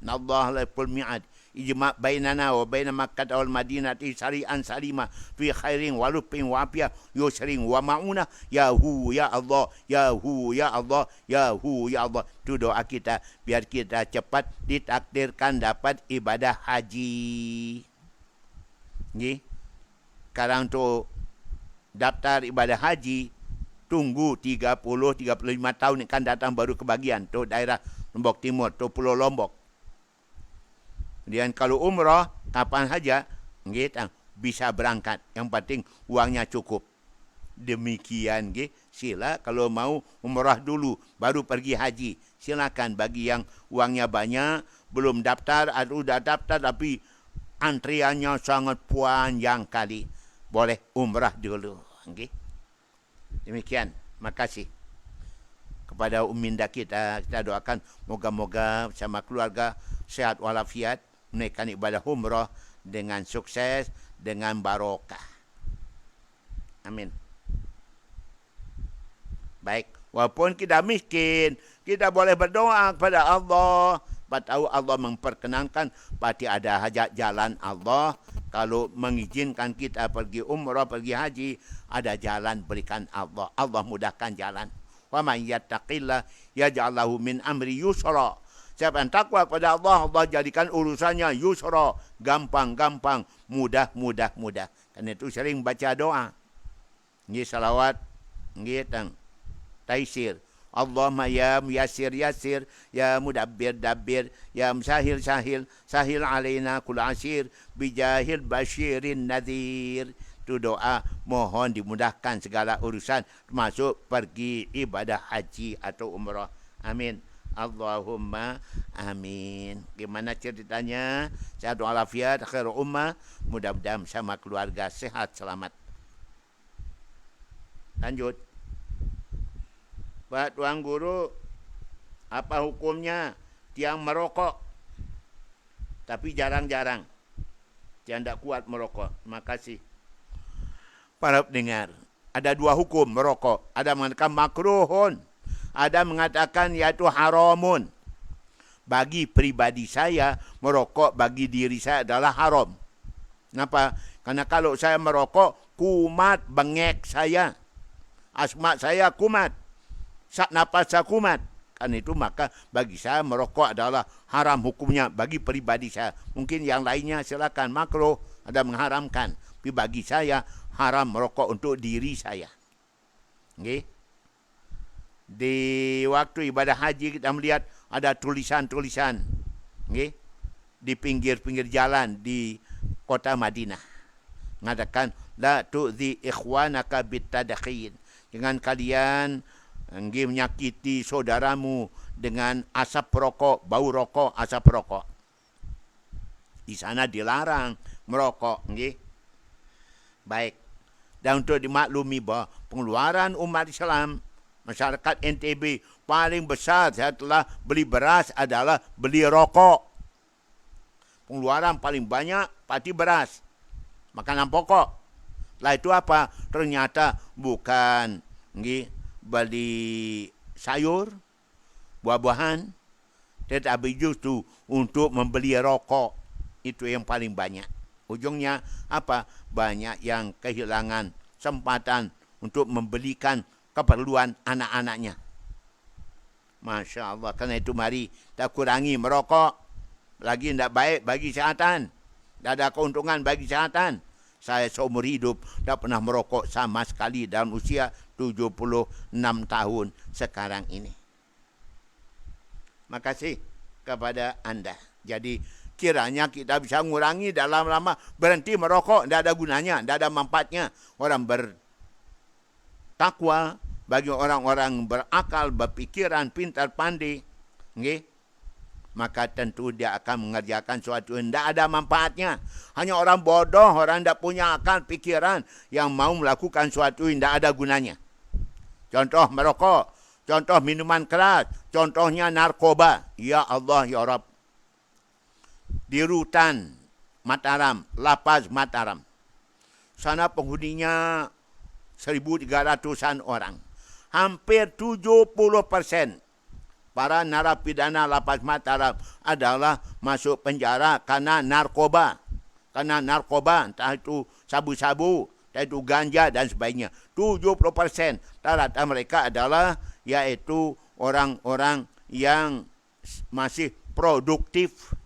Nallaha la yaqul mi'ad. Ijma' bainana wa baina Makkah wal Madinati sari'an salima fi khairin wa lupin wa afiyah yusrin wa ma'unah ya hu ya Allah ya hu ya Allah ya hu ya Allah. Itu doa kita biar kita cepat ditakdirkan dapat ibadah haji. Nggih. Sekarang tu daftar ibadah haji tunggu 30-35 tahun akan datang baru kebagian tu daerah Lombok Timur tu Pulau Lombok. Kemudian kalau umrah, kapan saja, bisa berangkat. Yang penting uangnya cukup. Demikian, sila kalau mau umrah dulu, baru pergi haji. Silakan bagi yang uangnya banyak, belum daftar, atau sudah daftar tapi antriannya sangat panjang kali. Boleh umrah dulu. Demikian, makasih. Kepada uminda kita doakan moga-moga bersama keluarga sehat walafiat, menaikkan ibadah umrah dengan sukses, dengan barokah. Amin. Baik, walaupun kita miskin, kita boleh berdoa kepada Allah. Tahu Allah memperkenankan, pasti ada hajat jalan Allah. Kalau mengizinkan kita pergi umrah, pergi haji, ada jalan berikan Allah. Allah mudahkan jalan. Wa man yattaqillah yaj'al lahu min amri yusra. Siapa yang takwa kepada Allah, Allah jadikan urusannya yusra, gampang-gampang, mudah. Karena itu sering baca doa. Ini salawat, ini taisir. Allahumma ya muyassir yassir, ya mudabbir dabbir, ya musahil sahil alaina kul asir, bijahil basyirin nadhir. Itu doa mohon dimudahkan segala urusan, termasuk pergi ibadah haji atau umrah. Amin. Allahumma amin. Gimana ceritanya? Sehat walafiat, khairul ummah. Mudah-mudahan sama keluarga sehat selamat. Lanjut. Pak Tuan Guru, apa hukumnya tiang merokok? Tapi jarang-jarang. Tiang tak kuat merokok. Terima kasih. Para pendengar, ada dua hukum merokok. Ada mengatakan makruhun. Ada mengatakan yaitu haramun. Bagi pribadi saya, merokok bagi diri saya adalah haram. Kenapa? Karena kalau saya merokok, kumat bengek saya. Asma saya kumat. Sak napas saya kumat. Karena itu maka bagi saya merokok adalah haram hukumnya bagi pribadi saya. Mungkin yang lainnya silakan makruh, ada mengharamkan. Tapi bagi saya haram merokok untuk diri saya. Okay? Di waktu ibadah haji kita melihat ada tulisan-tulisan, okay? Di pinggir-pinggir jalan di kota Madinah. Mengatakan la tu'zi ikhwanaka bitadakhin. Jangan kalian menyakiti saudaramu dengan asap rokok, bau rokok, asap rokok. Di sana dilarang merokok. Okay? Baik. Dan untuk dimaklumi bahawa pengeluaran umat Islam, masyarakat NTB paling besar setelah beli beras adalah beli rokok. Pengeluaran paling banyak pasti beras. Makanan pokok. Setelah itu apa? Ternyata bukan beli sayur, buah-buahan, tetapi justru untuk membeli rokok. Itu yang paling banyak. Ujungnya apa? Banyak yang kehilangan kesempatan untuk membelikan keperluan anak-anaknya. Masya Allah. Karena itu mari kita kurangi merokok. Lagi tidak baik bagi kesihatan. Tidak ada keuntungan bagi kesihatan. Saya seumur hidup tidak pernah merokok sama sekali dalam usia 76 tahun sekarang ini. Makasih kepada anda. Jadi kiranya kita bisa mengurangi dalam lama berhenti merokok. Tidak ada gunanya, tidak ada manfaatnya. Orang bertakwa, bagi orang-orang berakal, berpikiran, pintar, pandai, okay? Maka tentu dia akan mengerjakan sesuatu yang tidak ada manfaatnya. Hanya orang bodoh, orang tidak punya akal, pikiran yang mau melakukan sesuatu yang tidak ada gunanya. Contoh merokok, contoh minuman keras, contohnya narkoba. Ya Allah, Ya Rabb. di Rutan Mataram, Lapas Mataram. Sana penghuninya 1.300-an orang. Hampir 70% para narapidana Lapas Mataram adalah masuk penjara karena narkoba. Karena narkoba, entah itu sabu-sabu, entah itu ganja dan sebagainya. 70% rata mereka adalah yaitu orang-orang yang masih produktif.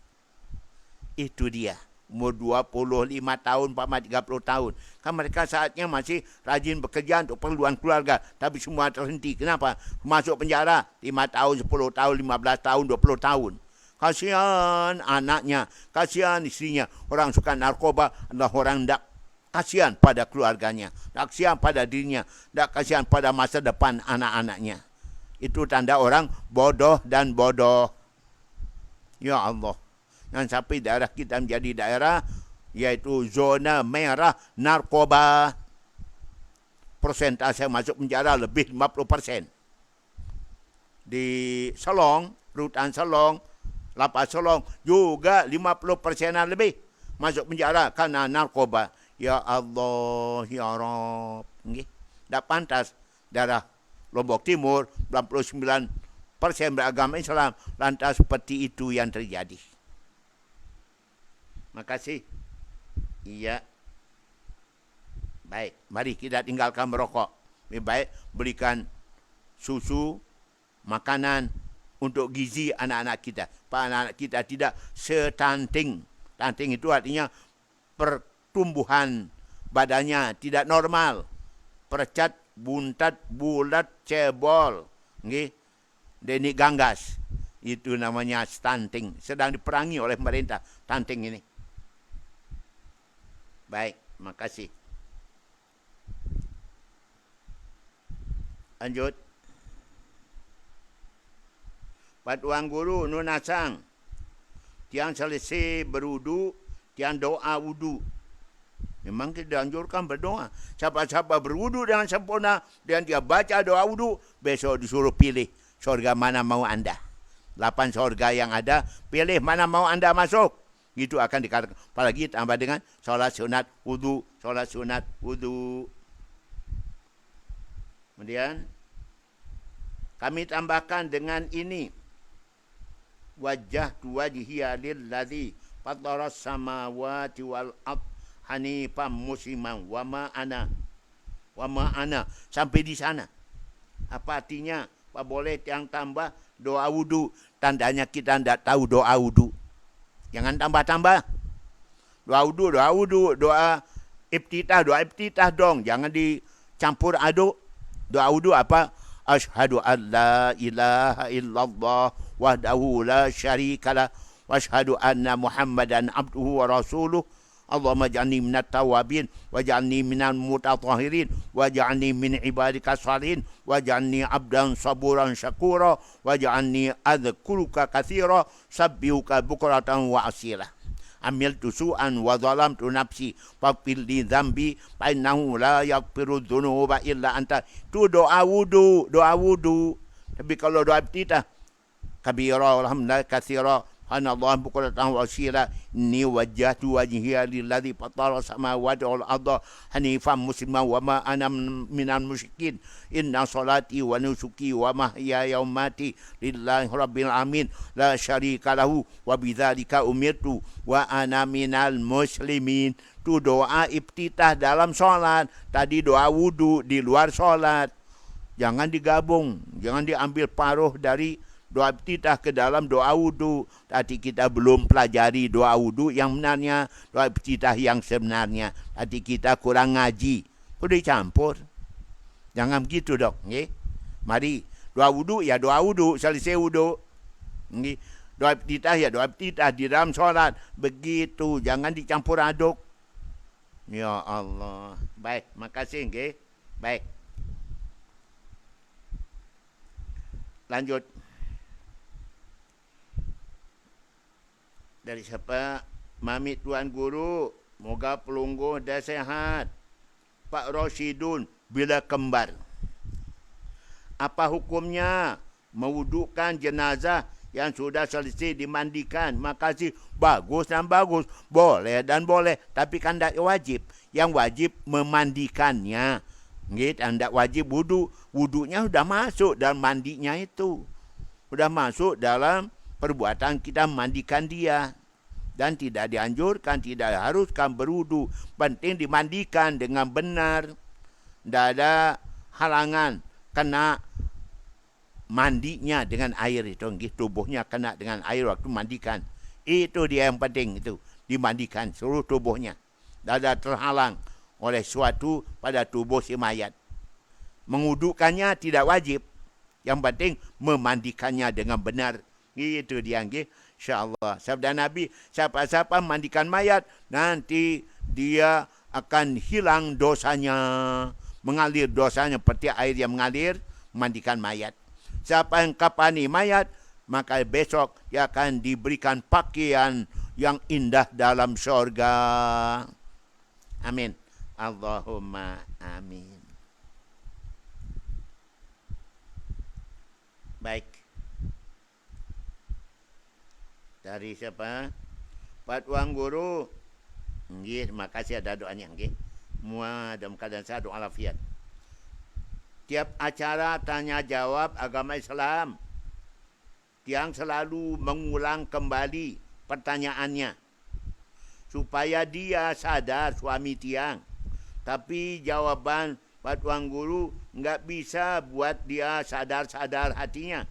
Itu dia. Umur 25 tahun, 30 tahun. Kan mereka saatnya masih rajin bekerja untuk keperluan keluarga. Tapi semua terhenti. Kenapa? Masuk penjara 5 tahun, 10 tahun, 15 tahun, 20 tahun. Kasihan anaknya, kasihan istrinya. Orang suka narkoba adalah orang tidak kasihan pada keluarganya. Tak kasihan pada dirinya. Tak kasihan pada masa depan anak-anaknya. Itu tanda orang bodoh dan bodoh. Ya Allah. Dan sampai daerah kita menjadi daerah yaitu zona merah narkoba. Persentase masuk penjara lebih 50%. Di Selong, Rutan Selong, Lapas Selong juga 50%-an lebih masuk penjara karena narkoba. Ya Allah, ya Rabb. Tak pantas daerah Lombok Timur 99% beragama Islam, lantas seperti itu yang terjadi. Makasih. Iya. Baik, mari kita tinggalkan merokok. Lebih baik berikan susu, makanan untuk gizi anak-anak kita. Supaya anak-anak kita tidak stunting. Stunting itu artinya pertumbuhan badannya tidak normal. Percat, buntat, bulat, cebol. Denik ganggas. Itu namanya stunting. Sedang diperangi oleh pemerintah stunting ini. Baik, makasih. Lanjut. Pak Tuan Guru Nunasang. Tiang selesai berudu, tiang doa wudu. Memang kita anjurkan berdoa. Siapa-siapa berwudu dengan sempurna dan dia baca doa wudu, besok disuruh pilih surga mana mau anda. 8 surga yang ada, pilih mana mau anda masuk. Itu akan dikatakan. Apalagi tambah dengan solat sunat wudu, solat sunat wudu. Kemudian kami tambahkan dengan ini. Wajah wajhiya lilladzi fatara samawati wal ard hanifan musliman wa ma ana sampai di sana. Apa artinya? Apa boleh yang tambah doa wudu? Tandanya kita tidak tahu doa wudu. Jangan tambah-tambah. Doa wudu, doa iftitah dong. Jangan dicampur aduk. Doa wudu apa? Asyhadu an la ilaha illallah wahdahu la syarikalah wa asyhadu anna Muhammadan abduhu wa rasuluh. Allahumma ja'alni minat tawabin wa ja'alni minal mutatahhirin wa ja'alni min ibadika salihin wa ja'alni abdan saburan syakura wa ja'alni adhkuruka katsira sabbihuka bukratan wa asila. Amiltu su'an wa zalamtu nafsi faghfir li dzambi fa innahu la yaghfiru dzunuba illa anta. Itu doa wudu. Tapi kalau doa iftitah kabira walhamdulillah katsira Hanallah bukratan wa asila inni wajjahtu wajhiya lilladzi fatara samawati wal arda hanifan musliman wa ma ana minal musyrikin inna salati wa nusuki wa mahyaya wa mamati lillahi rabbil alamin la syarika lahu wa bidzalika umirtu wa ana minal muslimin. Itu doa iftitah dalam salat. Tadi doa wudu di luar salat. Jangan digabung, jangan diambil paruh dari doa iftitah ke dalam doa wudu. Tadi kita belum pelajari doa wudu yang benarnya, doa iftitah yang sebenarnya. Tadi kita kurang ngaji. Udah campur. Jangan begitu dok. Mari doa wudu ya doa wudu, selesai wudu. Doa iftitah ya doa iftitah di dalam sholat. Begitu, jangan dicampur aduk. Ya Allah. Baik, makasih. Baik. Lanjut. Dari siapa? Mami Tuan Guru. Moga pelungguh dah sehat. Pak Rosidun bila kembar. Apa hukumnya mewudukkan jenazah yang sudah selesai dimandikan, maka sih bagus dan bagus, boleh dan boleh, tapi kan tidak wajib. Yang wajib memandikannya, gitu. Tidak wajib wudu. Wudunya sudah masuk dalam mandinya itu, sudah masuk dalam perbuatan kita memandikan dia. Dan tidak dianjurkan, tidak haruskan berwudu. Penting dimandikan dengan benar. Tidak ada halangan kena mandinya dengan air itu. Tubuhnya kena dengan air waktu mandikan. Itu dia yang penting itu. Dimandikan seluruh tubuhnya. Tidak ada terhalang oleh suatu pada tubuh si mayat. Mengudukannya tidak wajib. Yang penting memandikannya dengan benar. Itu dia. InsyaAllah. Sabda Nabi, siapa-siapa mandikan mayat, nanti dia akan hilang dosanya. Mengalir dosanya seperti air yang mengalir, mandikan mayat. Siapa yang kapani mayat, maka besok dia akan diberikan pakaian yang indah dalam syurga. Amin. Allahumma amin. Baik. Dari siapa? Pak Tuan Guru. Nggih, terima kasih ada doanya nggih. Semua dalam keadaan sehat walafiat. Tiap acara tanya jawab agama Islam, tiang selalu mengulang kembali pertanyaannya supaya dia sadar suami tiang. Tapi jawaban Pak Tuan Guru enggak bisa buat dia sadar-sadar hatinya.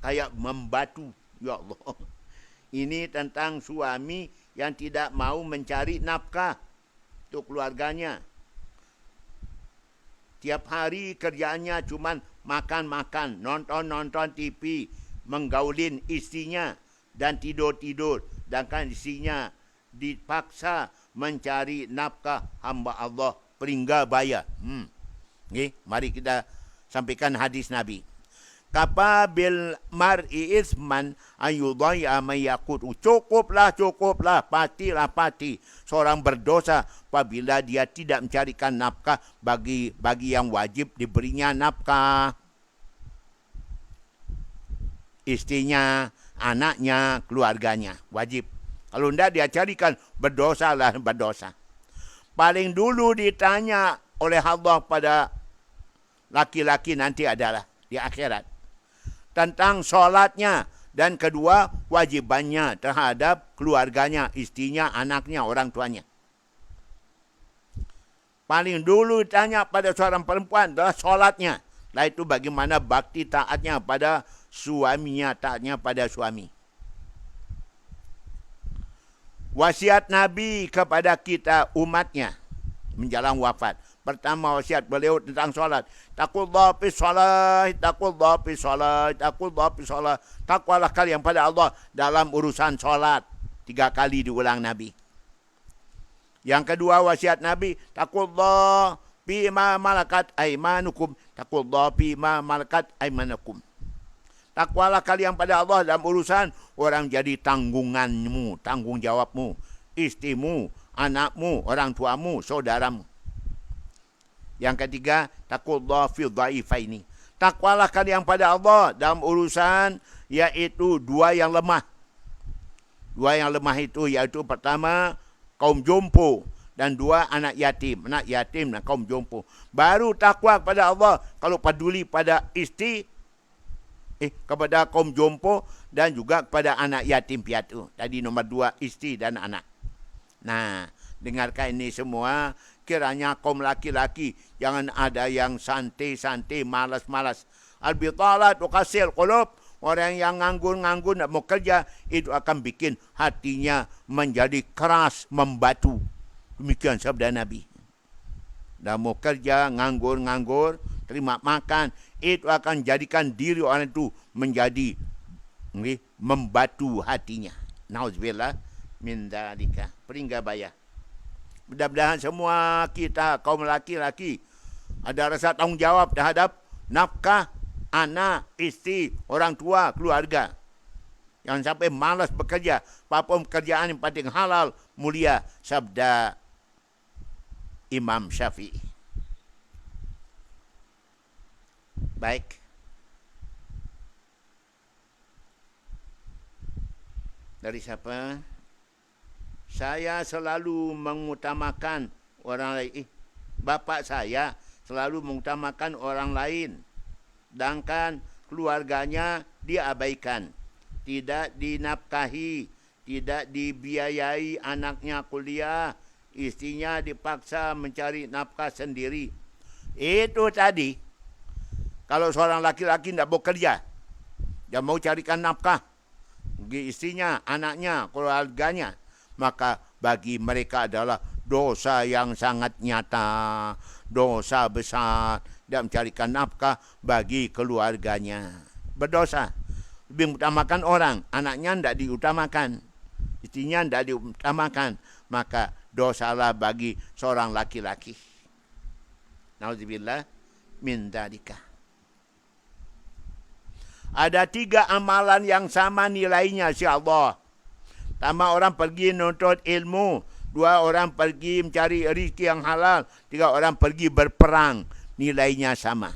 Kayak membatu. Ya Allah. Ini tentang suami yang tidak mau mencari nafkah untuk keluarganya. Tiap hari kerjaannya cuma makan-makan, nonton-nonton TV, menggaulin istrinya dan tidur-tidur. Sedangkan istrinya dipaksa mencari nafkah hamba Allah Pringgabaya. Okay, mari kita sampaikan hadis Nabi. Kapa bil mar'i isman ayudhaya mayakut. Cukuplah, pati seorang berdosa apabila dia tidak mencarikan nafkah bagi yang wajib diberinya nafkah. Istrinya, anaknya, keluarganya, wajib. Kalau tidak dia carikan, berdosa. Paling dulu ditanya oleh Allah pada laki-laki nanti adalah di akhirat tentang sholatnya, dan kedua wajibannya terhadap keluarganya, istrinya, anaknya, orang tuanya. Paling dulu tanya pada seorang perempuan adalah sholatnya. Setelah itu bagaimana bakti taatnya pada suaminya, taatnya pada suami. Wasiat Nabi kepada kita umatnya menjelang wafat. Pertama wasiat beliau tentang solat. Taqullah fi solat, taqullah fi solat, taqullah fi solat. Takwalah kalian pada Allah dalam urusan solat. 3 kali diulang Nabi. Yang kedua wasiat Nabi, taqullah fi ma malakat aimanukum, taqullah fi ma malakat aimanukum. Takwalah kalian pada Allah dalam urusan orang jadi tanggunganmu, tanggung jawabmu, istrimu, anakmu, orang tuamu, saudaramu. Yang ketiga, taqullah fi dhaifaini. Takwalah kalian pada Allah dalam urusan yaitu 2 yang lemah. 2 yang lemah itu yaitu pertama kaum jompo dan 2 anak yatim. Anak yatim dan kaum jompo. Baru takwa kepada Allah kalau peduli pada istri, kepada kaum jompo dan juga kepada anak yatim piatu. Tadi nomor 2 istri dan anak. Nah, dengarkan ini semua. Kiranya kaum laki-laki jangan ada yang santai-santai, malas-malas. Al-bitalat uqasil qulub. Orang yang nganggur-nganggur nak mau kerja, itu akan bikin hatinya menjadi keras, membatu. Demikian sabda Nabi. Dah mau kerja, nganggur-nganggur, terima makan, itu akan jadikan diri orang itu menjadi membatu hatinya. Nauzubillah min dzalika. Pringgabaya. Mudah-mudahan semua kita kaum laki-laki ada rasa tanggungjawab terhadap nafkah anak, istri, orang tua, keluarga. Jangan sampai malas bekerja. Apapun pekerjaan yang penting halal, mulia. Sabda Imam Syafi'i. Baik. Dari siapa? Saya selalu mengutamakan orang lain. Bapak saya selalu mengutamakan orang lain. Sedangkan keluarganya diabaikan. Tidak dinafkahi. Tidak dibiayai anaknya kuliah. Istrinya dipaksa mencari nafkah sendiri. Itu tadi. Kalau seorang laki-laki tidak bekerja. Dia mau carikan nafkah. Bagi istrinya, anaknya, keluarganya. Maka bagi mereka adalah dosa yang sangat nyata. Dosa besar. Dia mencarikan nafkah bagi keluarganya. Berdosa. Lebih mengutamakan orang. Anaknya tidak diutamakan. Istrinya tidak diutamakan. Maka dosalah bagi seorang laki-laki. Nauzubillah min dzalika. Ada 3 amalan yang sama nilainya insya-Allah. Pertama, orang pergi menuntut ilmu. 2 orang pergi mencari rezeki yang halal. 3 orang pergi berperang. Nilainya sama.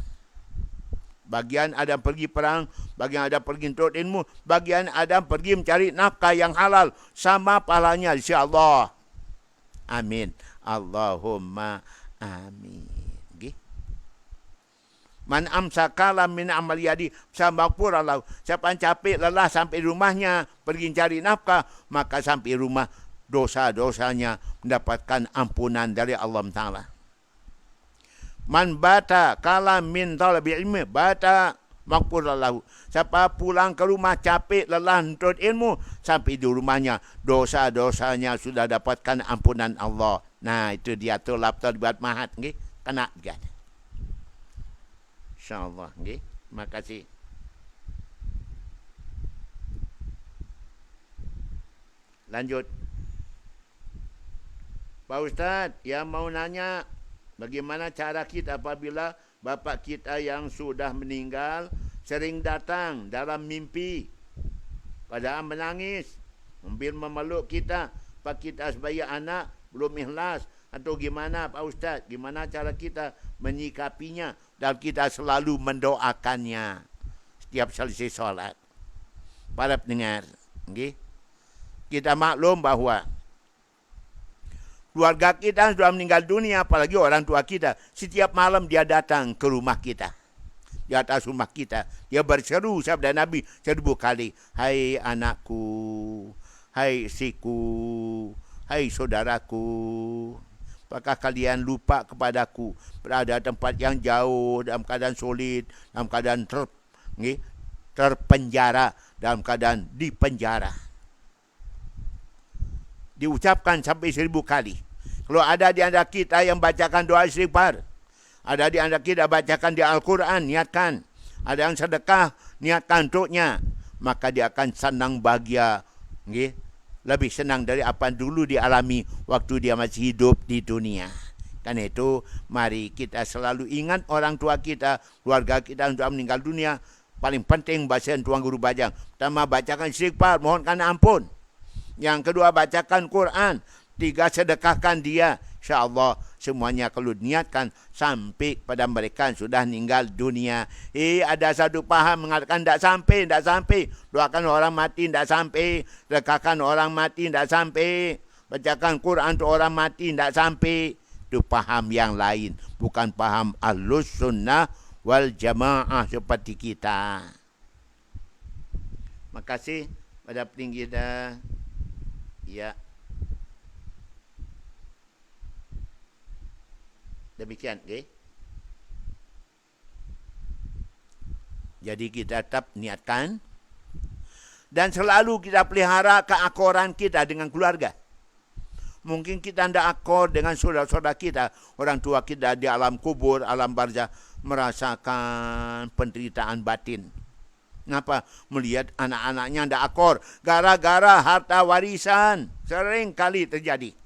Bagian ada pergi perang, bagian ada pergi menuntut ilmu, bagian ada pergi mencari nafkah yang halal. Sama pahalanya insya-Allah. Amin. Allahumma amin. Man amsakala min amal yadi sabaqurallahu. Siapa yang capek lelah sampai rumahnya pergi cari nafkah, maka sampai rumah dosa-dosanya mendapatkan ampunan dari Allah Taala. Man bata kala min talabi ilmi bata maqurallahu. Siapa pulang ke rumah capek lelah untuk ilmu, sampai di rumahnya dosa-dosanya sudah dapatkan ampunan Allah. Nah, itu dia tu laptop buat mahat nggih. Kena juga. InsyaAllah. Okay. Terima kasih. Lanjut. Pak Ustaz, yang mau nanya, bagaimana cara kita apabila bapak kita yang sudah meninggal sering datang dalam mimpi, padahal menangis, sambil memeluk kita, Pak kita sebagai anak belum ikhlas, atau gimana Pak Ustaz? Gimana cara kita menyikapinya? Dan kita selalu mendoakannya setiap selesai solat. Para pendengar, okay? Kita maklum bahawa keluarga kita sudah meninggal dunia, apalagi orang tua kita. Setiap malam dia datang ke rumah kita. Di atas rumah kita. Dia berseru sabda Nabi 1000 kali. Hai anakku, hai istriku, hai saudaraku. Apakah kalian lupa kepadaku? Berada tempat yang jauh, dalam keadaan sulit, dalam keadaan terpenjara, dalam keadaan dipenjara. Diucapkan sampai 1000 kali. Kalau ada di antara kita yang bacakan doa istighfar, ada di antara kita bacakan di Al-Quran, niatkan. Ada yang sedekah, niatkan untuknya. Maka dia akan senang bahagia. Okay? Lebih senang dari apa yang dulu dialami waktu dia masih hidup di dunia. Karena itu, mari kita selalu ingat orang tua kita, keluarga kita untuk meninggal dunia. Paling penting bacaan Tuan Guru Bajang. Pertama, bacakan istighfar, mohonkan ampun. Yang kedua, bacakan Quran. 3, sedekahkan dia. InsyaAllah semuanya kalau niatkan sampai pada mereka yang sudah meninggal dunia. Ada satu paham mengatakan tidak sampai. Doakan orang mati tidak sampai. Sedekahkan orang mati tidak sampai. Bacakan Quran untuk orang mati tidak sampai. Itu paham yang lain. Bukan paham Ahlus Sunnah wal Jamaah seperti kita. Terima kasih pada petinggi kita. Ya. Demikian, okay? Jadi kita tetap niatkan dan selalu kita pelihara keakoran kita dengan keluarga. Mungkin kita tidak akor dengan saudara-saudara kita, orang tua kita di alam kubur, alam barzah, merasakan penderitaan batin. Kenapa? Melihat anak-anaknya tidak akor gara-gara harta warisan. Sering kali terjadi.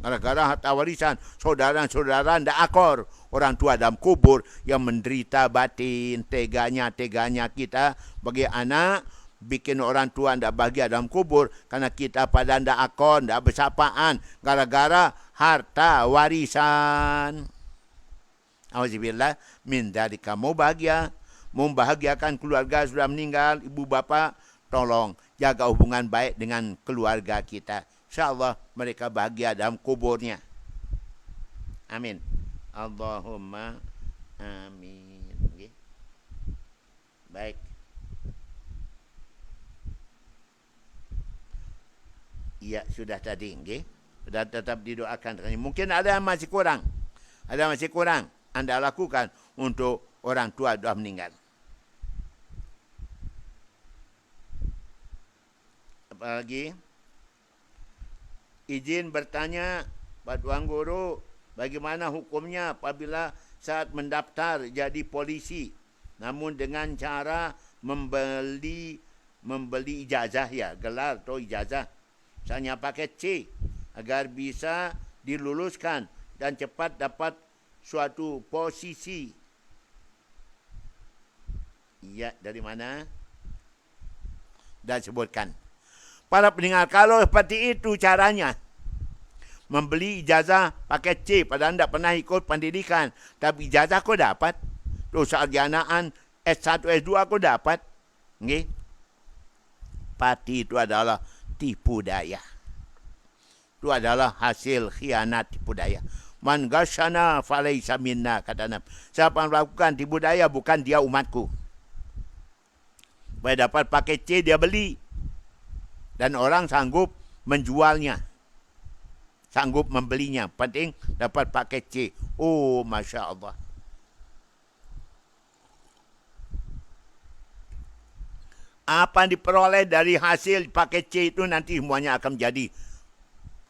Gara-gara harta warisan, saudara-saudara tidak akor. Orang tua dalam kubur yang menderita batin, teganya kita bagi anak, bikin orang tua tidak bahagia dalam kubur. Karena kita pada tidak akor, tidak bersapaan. Gara-gara harta warisan. Auzubillah min dzalika. Mau bahagia, membahagiakan keluarga sudah meninggal, ibu bapa, tolong jaga hubungan baik dengan keluarga kita. InsyaAllah mereka bahagia dalam kuburnya. Amin. Allahumma amin. Okay. Baik. Ya, sudah tadi. Okay. Sudah tetap didoakan. Mungkin ada yang masih kurang. Ada yang masih kurang. Anda lakukan untuk orang tua sudah meninggal. Apa lagi? Izin bertanya, Pak Tuan Guru, bagaimana hukumnya apabila saat mendaftar jadi polisi, namun dengan cara membeli ijazah ya, gelar atau ijazah. Misalnya pakai C, agar bisa diluluskan dan cepat dapat suatu posisi. Ya, dari mana? Dan sebutkan. Para pendengar, kalau seperti itu caranya, membeli ijazah pakai C, padahal tidak pernah ikut pendidikan, tapi ijazah kau dapat, terus sarjanaan S1, S2 kau dapat, okay? Pasti itu adalah tipu daya. Itu adalah hasil khianat tipu daya. Man ghasyana falaysa minna, kata Nabi. Siapa yang melakukan tipu daya, bukan dia umatku. Supaya dapat pakai C, dia beli. Dan orang sanggup menjualnya. Sanggup membelinya. Penting dapat pakai C. Oh, Masya Allah. Apa yang diperoleh dari hasil pakai C itu nanti semuanya akan menjadi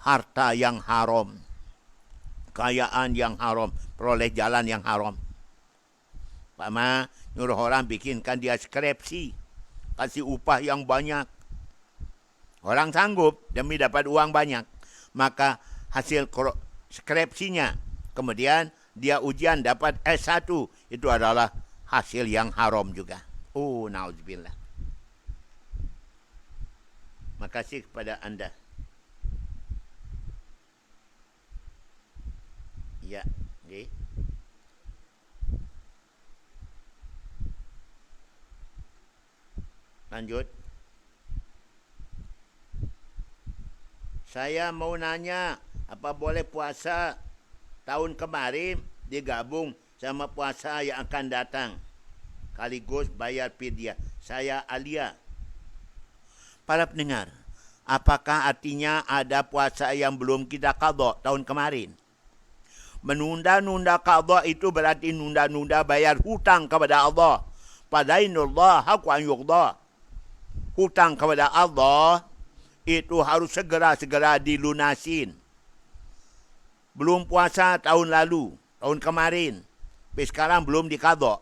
harta yang haram. Kekayaan yang haram. Peroleh jalan yang haram. Pak Ma nyuruh orang bikinkan dia skripsi. Kasih upah yang banyak. Orang sanggup demi dapat uang banyak. Maka hasil skripsinya. Kemudian dia ujian dapat S1. Itu adalah hasil yang haram juga. Oh, na'udzubillah. Makasih kepada anda. Ya, okay. Lanjut. Saya mau nanya, apa boleh puasa tahun kemarin digabung sama puasa yang akan datang? Sekaligus bayar fidyah. Saya Alia. Para pendengar, apakah artinya ada puasa yang belum kita qadha tahun kemarin? Menunda-nunda qadha itu berarti nunda-nunda bayar hutang kepada Allah. Fadainullah haqqu an yuqda. Hutang kepada Allah itu harus segera dilunasin. Belum puasa tahun lalu, tahun kemarin. Tapi sekarang belum diqadha.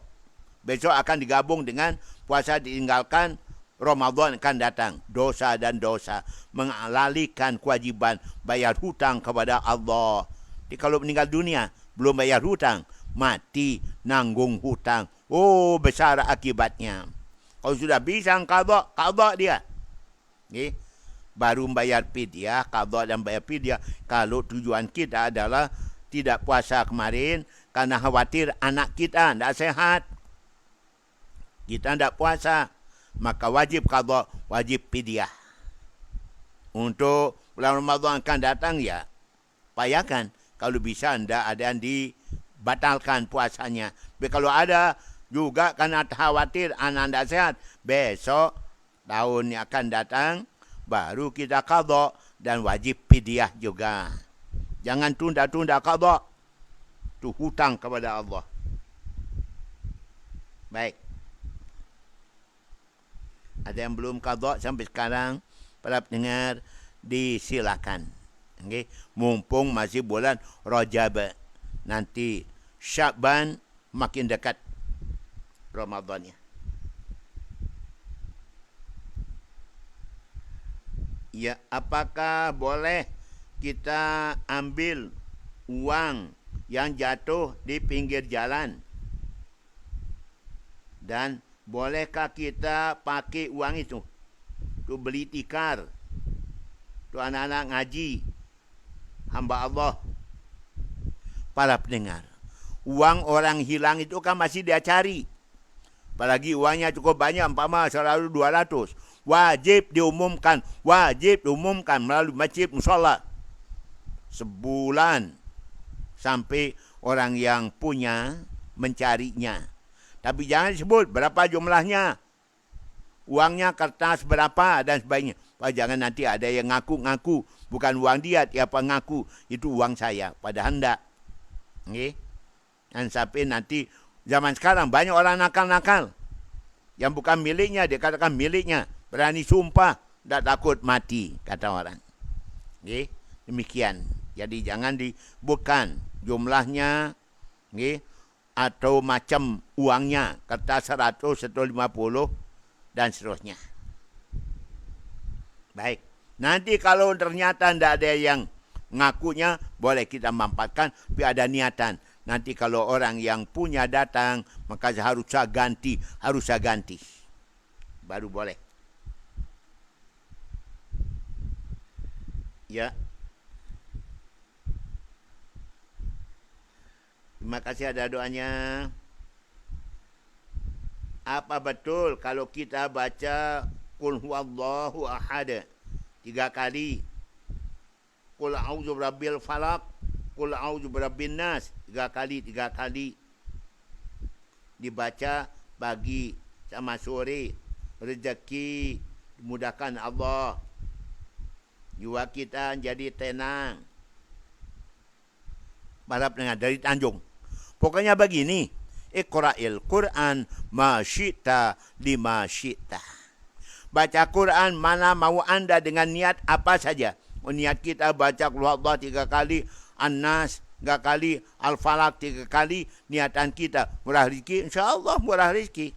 Besok akan digabung dengan puasa ditinggalkan, Ramadan akan datang. Dosa dan dosa. Mengalihkan kewajiban bayar hutang kepada Allah. Jadi kalau meninggal dunia, belum bayar hutang, mati nanggung hutang. Oh, besar akibatnya. Kalau sudah bisa qadha dia. Okay? Baru bayar fidyah, qadha dan bayar fidyah. Kalau tujuan kita adalah tidak puasa kemarin karena khawatir anak kita tidak sehat. Kita tidak puasa, maka wajib qadha, wajib fidyah. Untuk bulan Ramadan akan datang ya, payakan. Kalau bisa tidak ada yang dibatalkan puasanya. Tapi kalau ada juga karena khawatir anak tidak sehat, besok tahun yang akan datang baru kita qadha dan wajib fidyah juga. Jangan tunda-tunda qadha. Itu hutang kepada Allah. Baik. Ada yang belum qadha sampai sekarang, para pendengar disilakan. Okay? Mumpung masih bulan Rajab. Nanti Sya'ban makin dekat Ramadannya. Ya, apakah boleh kita ambil uang yang jatuh di pinggir jalan? Dan bolehkah kita pakai uang itu untuk beli tikar, untuk anak-anak ngaji, hamba Allah? Para pendengar, uang orang hilang itu kan masih dia cari. Apalagi uangnya cukup banyak, umpama 100, 200. wajib diumumkan melalui masjid musholla sebulan sampai orang yang punya mencarinya. Tapi jangan disebut berapa jumlahnya, uangnya kertas berapa dan sebagainya. Jangan nanti ada yang ngaku-ngaku bukan uang dia, tiapa ngaku itu uang saya, padahal hendak. Okay? Dan sampai nanti zaman sekarang banyak orang nakal-nakal yang bukan miliknya dia katakan miliknya, berani sumpah, tak takut mati kata orang. Okay? Demikian. Jadi jangan disebutkan jumlahnya, okay? Atau macam uangnya, kertas 100, 150 dan seterusnya. Baik. Nanti kalau ternyata tidak ada yang ngakunya, boleh kita manfaatkan, tapi ada niatan. Nanti kalau orang yang punya datang, maka harus saya ganti. Baru boleh. Ya. Terima kasih ada doanya. Apa betul kalau kita baca Qul huwallahu ahad 3 kali, Qul a'udzu birabbil falaq, Qul a'udzu birabbin nas 3 kali dibaca pagi sama sore, rezeki dimudahkan Allah, jiwa kita jadi tenang. Para pendengar dari Tanjung, pokoknya begini, Iqra'il Quran ma syi'ta lima syi'ta. Baca Quran mana mau anda dengan niat apa saja. Niat kita baca Qul huwallahu 3 kali, An-Nas 3 kali, Al-Falaq 3 kali. Niatan kita murah rezeki, insyaAllah murah rezeki.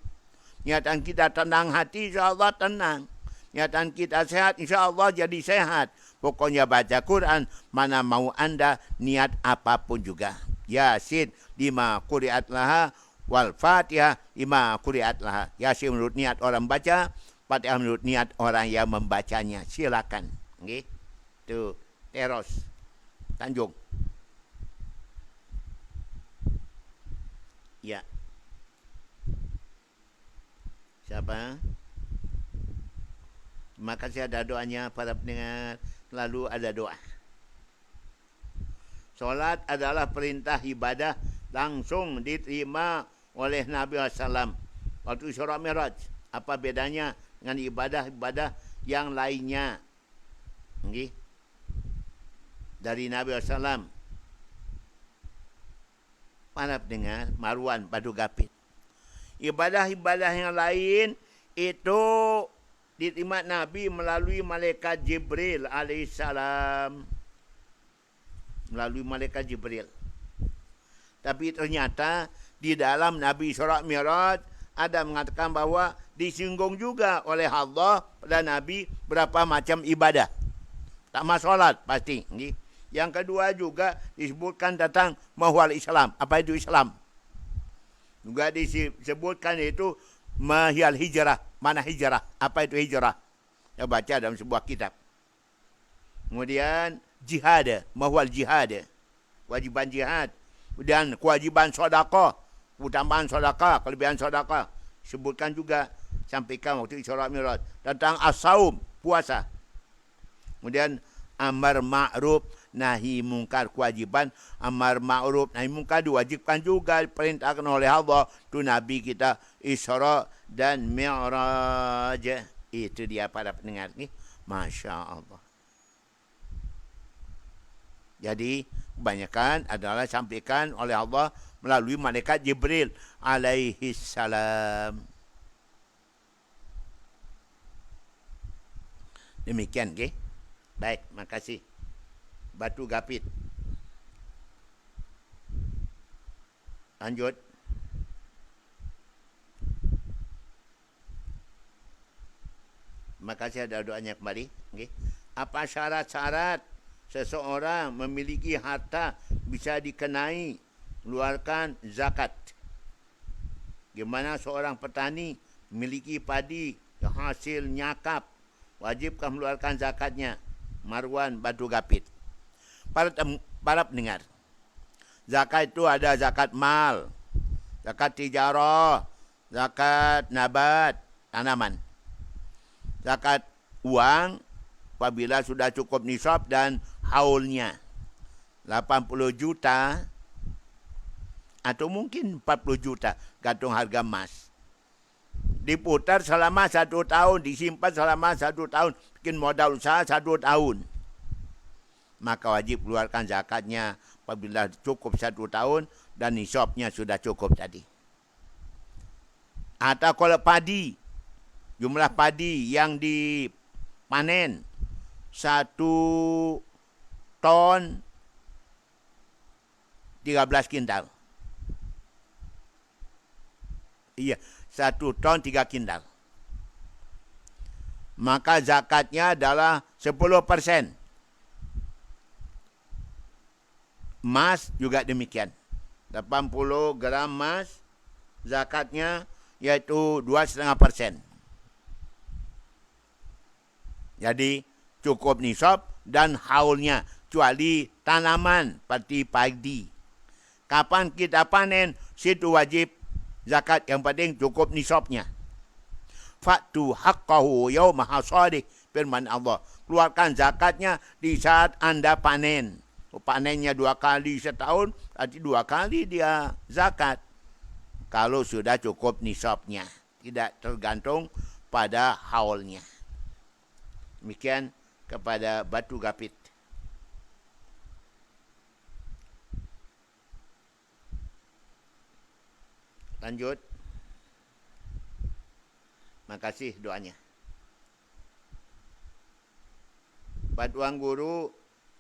Niatan kita tenang hati, insyaAllah tenang. Niatan kita sehat, insyaAllah jadi sehat. Pokoknya baca Quran mana mau anda niat apapun juga. Yasin 5 quri'at laha, wal Fatihah 5 quri'at laha. Yasin menurut niat orang baca, Fatihah menurut niat orang yang membacanya. Silakan. Okay? Itu Teros Tanjung. Ya. Siapa? Terima kasih ada doanya para pendengar. Selalu ada doa. Solat adalah perintah ibadah langsung diterima oleh Nabi SAW waktu Isra Mi'raj. Apa bedanya dengan ibadah-ibadah yang lainnya? Okay? Dari Nabi SAW. Para pendengar, Marwan Batu Gapit. Ibadah-ibadah yang lain itu diterima Nabi melalui malaikat Jibril alaihissalam. Melalui malaikat Jibril. Tapi ternyata di dalam Nabi Isra Mi'raj ada mengatakan bahawa disinggung juga oleh Allah pada Nabi berapa macam ibadah. Pertama solat pasti. Yang kedua juga disebutkan tentang mahwal Islam. Apa itu Islam? Juga disebutkan itu mahyal hijrah. Mana hijrah? Apa itu hijrah? Saya baca dalam sebuah kitab. Kemudian jihad, mahwal jihad. Wajiban jihad. Kemudian kewajiban sedekah, utamaan sedekah, kelebihan sedekah. Sebutkan juga, sampaikan waktu Isra Mi'raj tentang as-saum, puasa. Kemudian amar ma'ruf nahi mungkar, kewajiban amar ma'ruf nahi mungkar diwajibkan juga, diperintahkan oleh Allah tu Nabi kita Isra dan Mi'raj. Itu dia para pendengar ni. Masya Allah. Jadi kebanyakan adalah sampaikan oleh Allah melalui malaikat Jibril alaihi salam. Demikian, okay? Baik, makasih. Batu Gapit. Lanjut. Terima kasih ada doanya kembali. Okay. Apa syarat-syarat seseorang memiliki harta bisa dikenai keluarkan zakat? Gimana seorang petani memiliki padi yang hasil nyakap, wajibkah mengeluarkan zakatnya? Marwan Batu Gapit. Para pendengar, zakat itu ada zakat mal, zakat tijarah, zakat nabat, tanaman. zakat uang apabila sudah cukup nisab dan haulnya 80 juta atau mungkin 40 juta gantung harga emas. Diputar selama 1 tahun, disimpan selama 1 tahun, bikin modal usaha 1 tahun. Maka wajib keluarkan zakatnya apabila cukup 1 tahun dan nisabnya sudah cukup tadi. Atau kalau padi, jumlah padi yang dipanen 1 ton 13 kintal. Iya, 1 ton 3 kintal. Maka zakatnya adalah 10%. Emas juga demikian. 80 gram emas, zakatnya yaitu 2,5%. Jadi cukup nisab dan haulnya, kecuali tanaman seperti padi. Kapan kita panen, situ wajib zakat, yang penting cukup nisabnya. Fa'tu haqqahu yawma hasadih, firman Allah. Keluarkan zakatnya di saat Anda panen. Panennya 2 kali setahun, berarti 2 kali dia zakat. Kalau sudah cukup nisabnya, tidak tergantung pada haulnya. Demikian kepada batu gapit. Lanjut. Makasih doanya. Patuan guru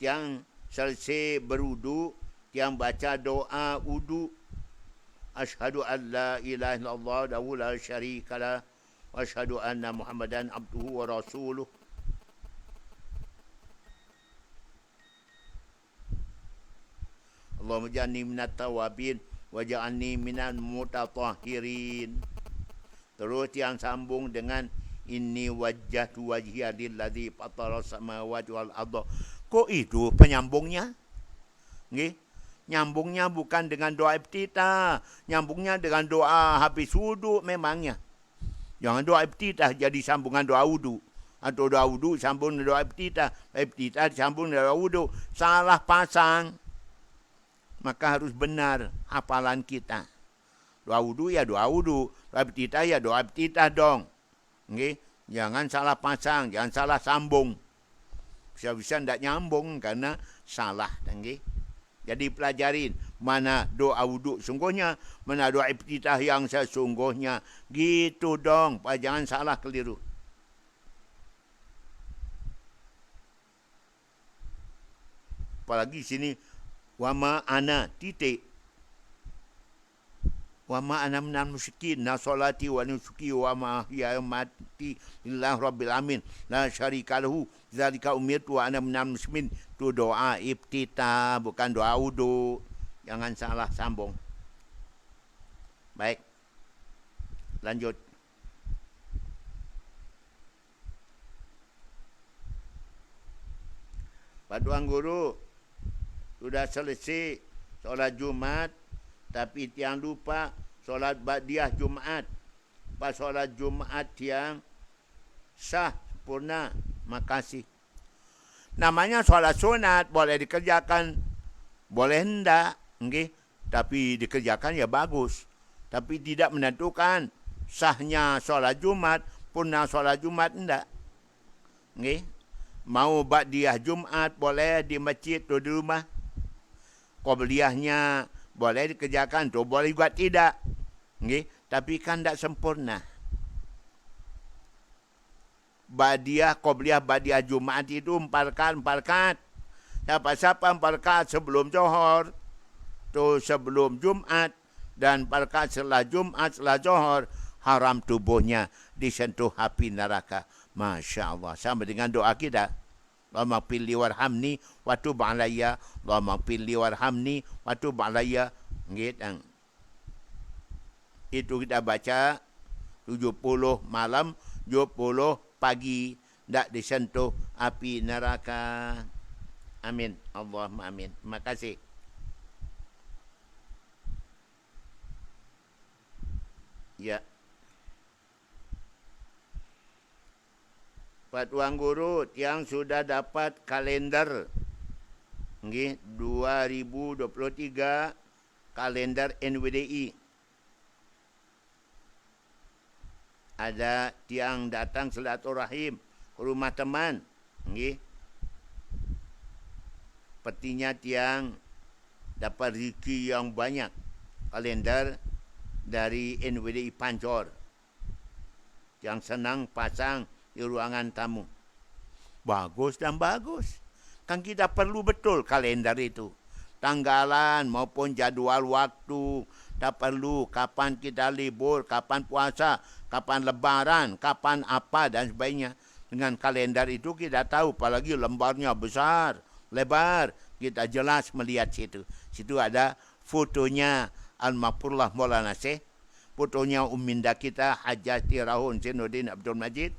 yang selesai berudu, yang baca doa wudu, asyhadu an la ilaha illallah wa la syarikalah wa asyhadu anna Muhammadan abduhu wa rasuluh. Allahumma ja'alni minat tawabin wa ja'alni minal mutatahhirin. Terus yang sambung dengan inni wajjahtu wajhiya lilladzi fatara samawati wal ardh. Kok itu penyambungnya? Nggih. Nyambungnya bukan dengan doa iftitah, nyambungnya dengan doa habis wudu memangnya. Jangan doa iftitah jadi sambungan doa wudu. Atau doa wudu sambung dengan doa iftitah, iftitah disambung dengan doa wudu. Salah pasang. Maka harus benar hafalan kita. Doa wudu ya doa wudu, doa iftitah ya doa iftitah dong. Nggih, jangan salah pasang, jangan salah sambung. Bisa-bisa tidak nyambung karena salah, nggih. Jadi pelajarin mana doa wudu sungguhnya, mana doa iftitah yang sesungguhnya. Gitu dong, jangan salah keliru. Apalagi sini wama ana titik. Wama ana minal musyrikin, na salati wa nusuki wa mahya mati lillahi rabbil alamin la syarika lahu zalika umirtu wa ana minal muslimin. Itu doa iftitah, bukan doa wudu. Jangan salah sambung. Baik. Lanjut. Pak Tuan Guru sudah selesai solat Jumat, tapi tiang lupa solat ba'diyah Jumat. Pas solat Jumat tiang sah, sempurna. Makasih. Namanya solat sunat, boleh dikerjakan, boleh hendak. Okay? Tapi dikerjakan ya bagus. Tapi tidak menentukan sahnya solat Jumat, purna solat Jumat hendak. Okay? Mau ba'diyah Jumat, boleh di masjid atau di rumah. Qobliyahnya boleh dikerjakan, tu boleh juga tidak. Okay? Tapi kan tidak sempurna. Ba'diyah, qobliyah, ba'diyah Jumat itu 4 rakaat. Siapa-siapa 4 rakaat sebelum Zuhur, tu sebelum Jumat, dan 4 rakaat setelah Jumat, setelah Zuhur, haram tubuhnya disentuh api neraka. Masya Allah. Sama dengan doa kita. Allahumma pilli warhamni wa tub alayya. Allahumma pilli warhamni wa tub alayya. Gitu. Itu kita baca 70 malam, 70 pagi. Tak disentuh api neraka. Amin. Allahumma amin. Terima kasih. Ya. Pak Tuan Guru yang sudah dapat kalender nggih 2023 kalender NWDI. Ada tiang datang silaturahim ke rumah teman nggih. Petinya tiang dapat rezeki yang banyak. Kalender dari NWDI Pancor yang senang pasang di ruangan tamu. Bagus dan bagus. Kan kita perlu betul kalender itu. Tanggalan maupun jadual waktu. Tak perlu kapan kita libur, kapan puasa, kapan lebaran, kapan apa dan sebagainya. Dengan kalender itu kita tahu, apalagi lembarnya besar, lebar. Kita jelas melihat situ. Situ ada fotonya Al-Maqfurullah Maulana Syekh, fotonya Uminda kita Hajati Rahun Zainuddin Abdul Majid,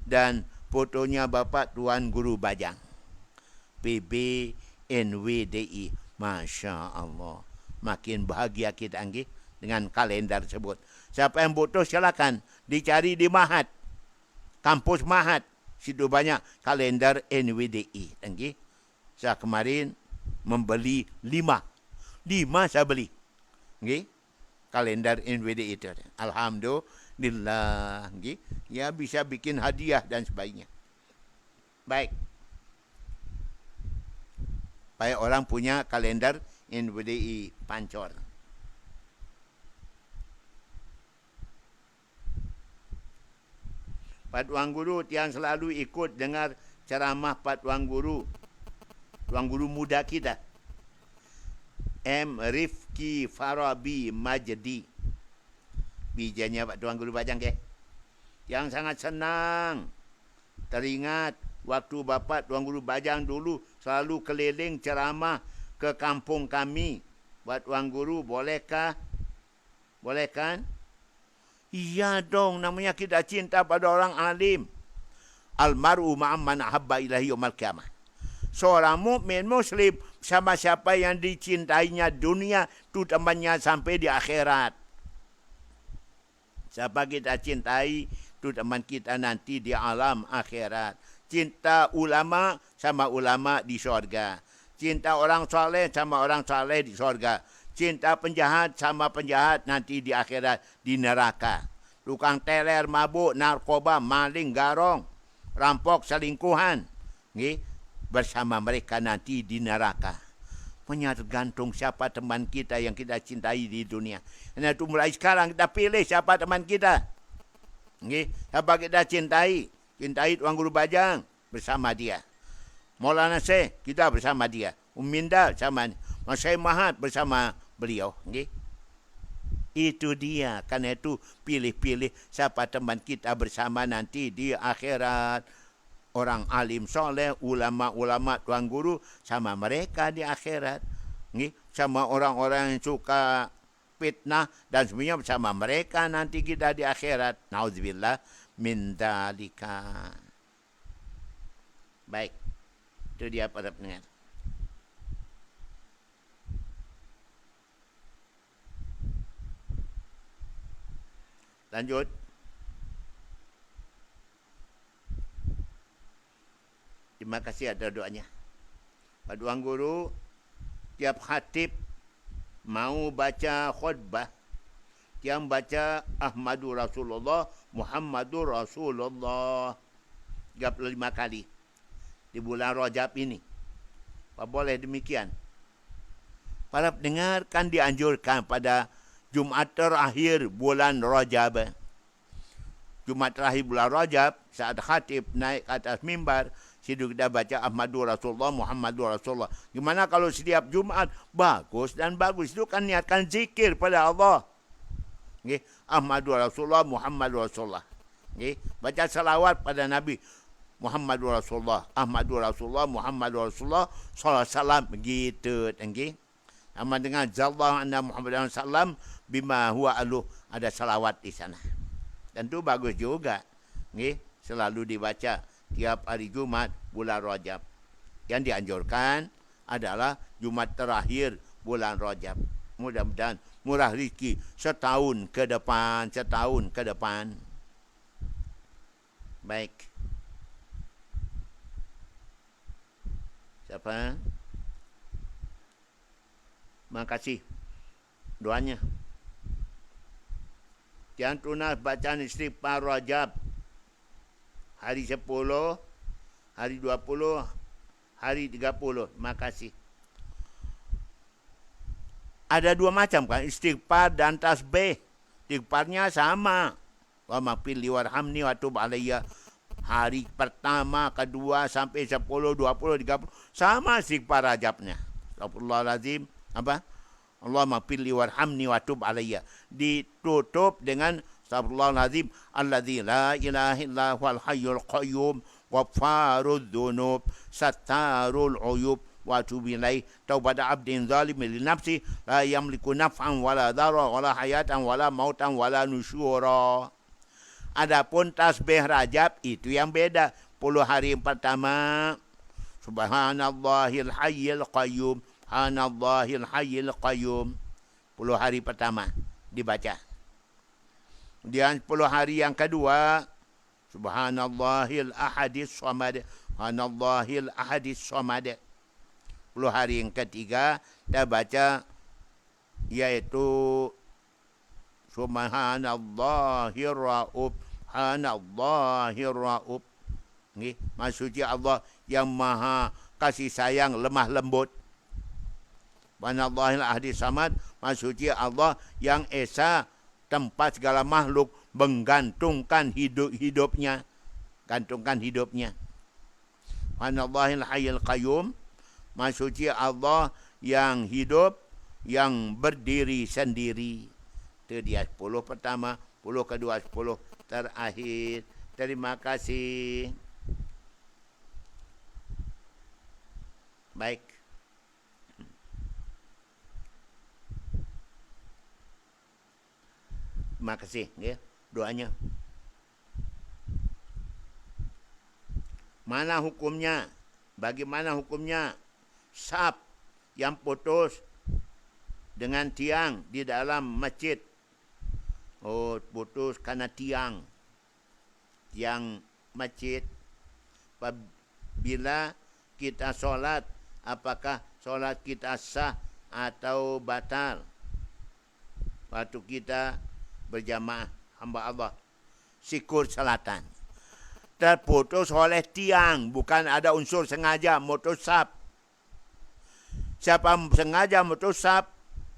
dan fotonya Bapak Tuan Guru Bajang PB NWDI. Masya Allah, makin bahagia kita anggih dengan kalender tersebut. Siapa yang butuh silakan dicari di Mahat, kampus Mahat, situ banyak kalender NWDI anggih. Saya kemarin membeli 5 saya beli anggih, kalender NWDI itu. Alhamdulillah anggih, ya bisa bikin hadiah dan sebagainya. Baik. Supaya orang punya kalender NWDI Pancor. Pak Tuan Guru yang selalu ikut dengar ceramah Pak Tuan Guru muda kita, M. Rifki Farabi Majdi. Bijanya Pak Tuan Guru Bajang ke? Yang sangat senang teringat waktu Bapak Tuan Guru Bajang dulu selalu keliling ceramah ke kampung kami. Pak Tuan Guru, bolehkah? Boleh kan? Iya dong, namanya kita cinta pada orang alim. Almaru ma'amman ahabba ilahi yaumal qiyamah. Seorang mukmin muslim sama siapa yang dicintainya dunia, itu temannya sampai di akhirat. Siapa kita cintai, itu teman kita nanti di alam akhirat. Cinta ulama sama ulama di sorga. Cinta orang soleh sama orang soleh di sorga. Cinta penjahat sama penjahat nanti di akhirat di neraka. Tukang teler, mabuk, narkoba, maling, garong, rampok, selingkuhan, nggih, bersama mereka nanti di neraka. Tergantung siapa teman kita yang kita cintai di dunia. Karena itu mulai sekarang kita pilih siapa teman kita. Nggih, siapa kita cintai. Cintai Tuan Guru Bajang, bersama dia. Maulana Syekh, kita bersama dia. Uminda bersama Syekh Mahat bersama beliau. Okay? Itu dia. Karena itu pilih-pilih siapa teman kita bersama nanti di akhirat. Orang alim soleh, ulama-ulama Tuan Guru, sama mereka di akhirat. Okay? Sama orang-orang yang suka fitnah dan semuanya bersama mereka nanti kita di akhirat. Nauzubillah min dzalika. Baik. Itu dia para pendengar. Lanjut. Terima kasih ada doanya. Pak Tuan Guru tiap khatib mau baca khutbah, yang baca Ahmadur Rasulullah, Muhammadur Rasulullah 35 kali di bulan Rajab ini. Apa boleh demikian? Para pendengar kan dianjurkan pada Jumat terakhir bulan Rajab. Jumat terakhir bulan Rajab, saat khatib naik ke atas mimbar, situ kita baca Ahmadur Rasulullah, Muhammadur Rasulullah. Gimana kalau setiap Jumat? Bagus dan bagus. Itu kan niatkan zikir pada Allah. Okay. Ahmadur Rasulullah, Muhammadur Rasulullah. Okay. Baca salawat pada Nabi Muhammadur Rasulullah, Ahmadur Rasulullah, Muhammadur Rasulullah sallallahu alaihi wasallam, begitu. Okay. Sama dengan Zallahu anna Muhammadur Rasulullah bima huwa aluh, ada salawat di sana. Tentu bagus juga. Okay. Selalu dibaca tiap hari Jumat bulan Rajab. Yang dianjurkan adalah Jumat terakhir bulan Rajab. Mudah-mudahan murah rezeki setahun ke depan. Baik. Apa? Makasih doanya. Yang tunas bacaan istighfar Rajab hari 10, hari 20, hari 30. Makasih. Ada dua macam kan, istighfar dan tasbih. Istighfarnya sama. Wa mafili warhamni wa tub alayya. Hari pertama, kedua sampai 10, 20, 30 sama istighfar Rajabnya. Astagfirullahalazim. Apa? Allahumma fili warhamni wa tub alayya. Ditutup dengan astagfirullahalazim alladzi la ilaha illa huwal hayyul qayyum ghafarudz dzunub sattarul uyub wa atubu ilaih taubata abdin zalimin li nafsi la yamliku naf'an wala dharra wala hayatan wala mautan wala nusyura. Adapun tasbih Rajab itu yang beda. 10 hari yang pertama subhanallahil hayyil qayyum, subhanallahil hayyil qayyum. 10 hari pertama dibaca. Kemudian 10 hari yang kedua subhanallahil ahadis samad, subhanallahil ahadis samad. 10 hari yang ketiga kita baca yaitu subhanallahir raub, subhanallahir raub. Nggih, maksudnya Allah yang maha kasih sayang, lemah lembut. Subhanallahil ahadis samad, maksudnya Allah yang esa tempat segala makhluk menggantungkan hidupnya, gantungkan hidupnya. Subhanallahil hayyul qayyum, maksudnya Allah yang hidup, yang berdiri sendiri. Itu dia 10 pertama, 10 kedua, 10 terakhir. Terima kasih. Baik. Terima kasih ya, doanya. Mana hukumnya? Bagaimana hukumnya? Sap yang putus dengan tiang di dalam masjid. Oh, putus karena tiang masjid. Bila kita solat, apakah solat kita sah atau batal? Waktu kita berjamaah hamba Allah, sikur salatan terputus oleh tiang, bukan ada unsur sengaja mutus sap. Siapa sengaja mutus sap,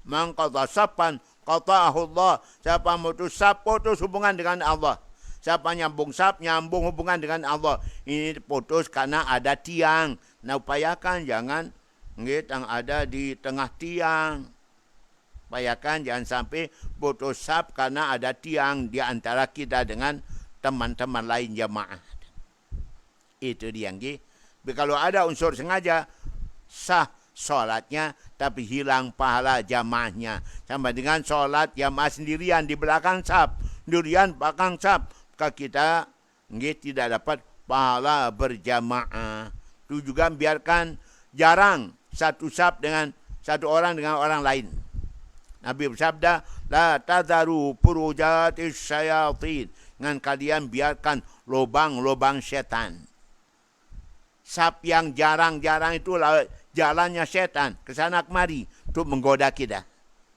mangqadha sapan qata'ahu Allah. Siapa mutus sap, putus hubungan dengan Allah. Siapa nyambung sap, nyambung hubungan dengan Allah. Ini putus karena ada tiang. Nah, upayakan jangan yang ada di tengah tiang. Upayakan jangan sampai putus sap karena ada tiang di antara kita dengan teman-teman lain jamaah. Itu dia. Kalau ada unsur sengaja, sah solatnya, tapi hilang pahala jamaahnya. Sama dengan solat jamaah sendirian di belakang sap, sendirian belakang sap, maka kita tidak dapat pahala berjamaah. Itu juga biarkan jarang satu sap dengan satu orang dengan orang lain. Nabi bersabda, la tadharu furujatis syayatin. Dengan kalian biarkan lubang-lubang setan. Sap yang jarang-jarang itu jalannya setan ke sana kemari untuk menggoda kita.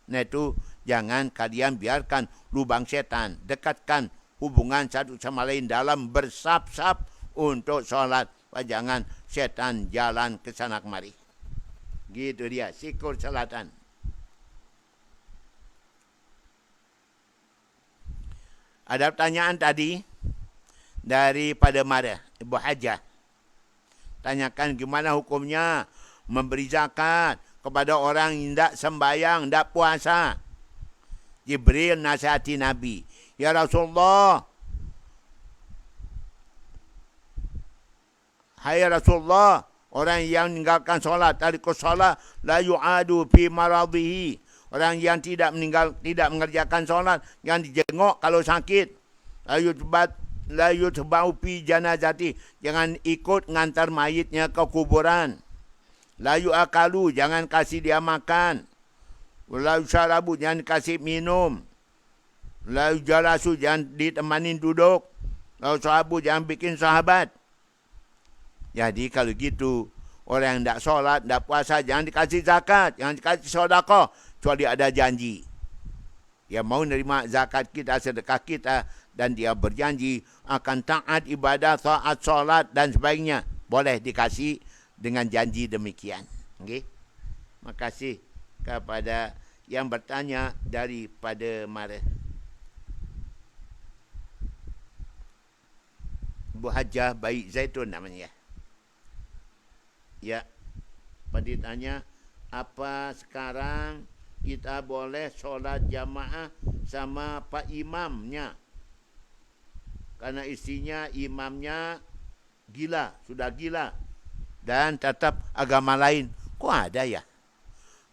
Nah, itu jangan kalian biarkan lubang setan. Dekatkan hubungan satu sama lain dalam bersap-sap untuk sholat. Jangan setan jalan ke sana kemari. Gitu dia, sikur salatan. Ada pertanyaan tadi daripada Mara, Ibu Hajah. Tanyakan gimana hukumnya memberi zakat kepada orang yang tidak sembahyang, tidak puasa. Jibril nasihati Nabi. Ya Rasulullah, hai Rasulullah, orang yang meninggalkan solat, tarikus solat, la yu'adu fi maradhihi. Orang yang tidak mengerjakan solat, yang dijenguk kalau sakit. La yutba'u fi janazati. Jangan ikut ngantar mayitnya ke kuburan. La yu'akalu, jangan kasih dia makan. La yusyarabu, jangan kasih minum. La yujalasu, jangan ditemanin duduk. La yusahabu, jangan bikin sahabat. Jadi kalau gitu, Orang yang tak solat, tak puasa, jangan dikasih zakat, jangan dikasih sedekah, kecuali ada janji. Dia mau nerima zakat kita, sedekah kita, dan dia berjanji akan taat ibadah, taat solat dan sebagainya. Boleh dikasih dengan janji demikian. Okay? Makasih kepada yang bertanya daripada Mara. Bu Hajah Baik Zaitun namanya. Ya. Pada tanya, apa sekarang kita boleh solat jamaah sama Pak Imamnya? Karena isinya imamnya gila, sudah gila. Dan tetap agama lain. Kok ada ya?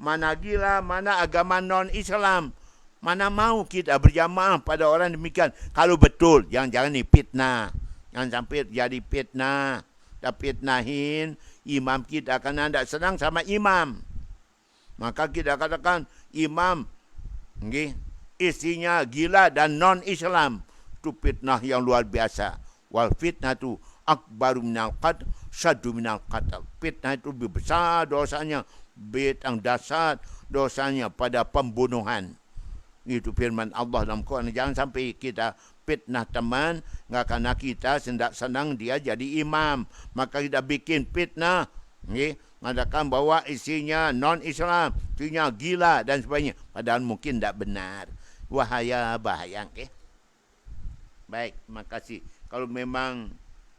Mana gila, mana agama non-Islam. Mana mau kita berjamaah pada orang demikian. Kalau betul, jangan ni fitnah. Jangan sampai jadi fitnah. Dan fitnahin imam kita kerana tidak senang sama imam. Maka kita katakan imam isinya gila dan non-Islam. Itu fitnah yang luar biasa. Wal fitnah itu akbaru minal qatl, syaddu minal qatl. Fitnah itu lebih besar dosanya. Yang dasar dosanya pada pembunuhan. Itu firman Allah dalam Quran. Jangan sampai kita fitnah teman, kerana kita senang dia jadi imam. Maka kita bikin fitnah. Mengatakan bahawa isinya non-Islam, isinya gila dan sebagainya. Padahal mungkin tidak benar. Bahaya. Baik, terima kasih. Kalau memang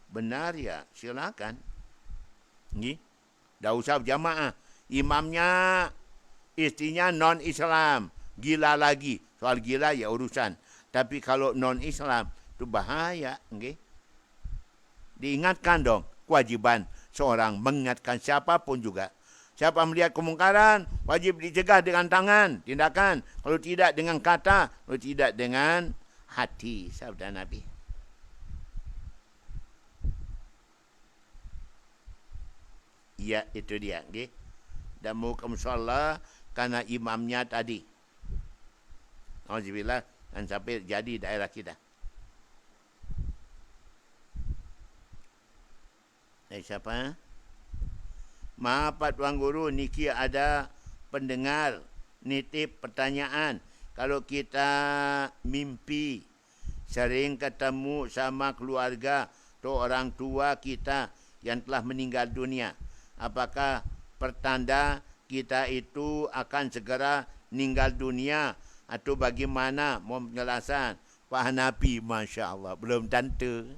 benar ya silakan. Dah usah berjamaah. Imamnya istrinya non-Islam. Gila lagi. Soal gila ya urusan. Tapi kalau non-Islam itu bahaya. Diingatkan dong. Kewajiban seorang mengingatkan siapapun juga. Siapa melihat kemungkaran, wajib dicegah dengan tangan, tindakan. Kalau tidak dengan kata, kalau tidak dengan hati. Sabda Nabi. Ya, itu dia. Dan mau ke musallah karena imamnya tadi. Alhamdulillah. Dan sampai jadi daerah kita. Siapa? Maaf Pak Tuan Guru, niki ada pendengar nitip pertanyaan. Kalau kita mimpi sering ketemu sama keluarga atau orang tua kita yang telah meninggal dunia, apakah pertanda kita itu akan segera meninggal dunia atau bagaimana? Mau penjelasan Pak Hanafi, Masya Allah, belum tentu.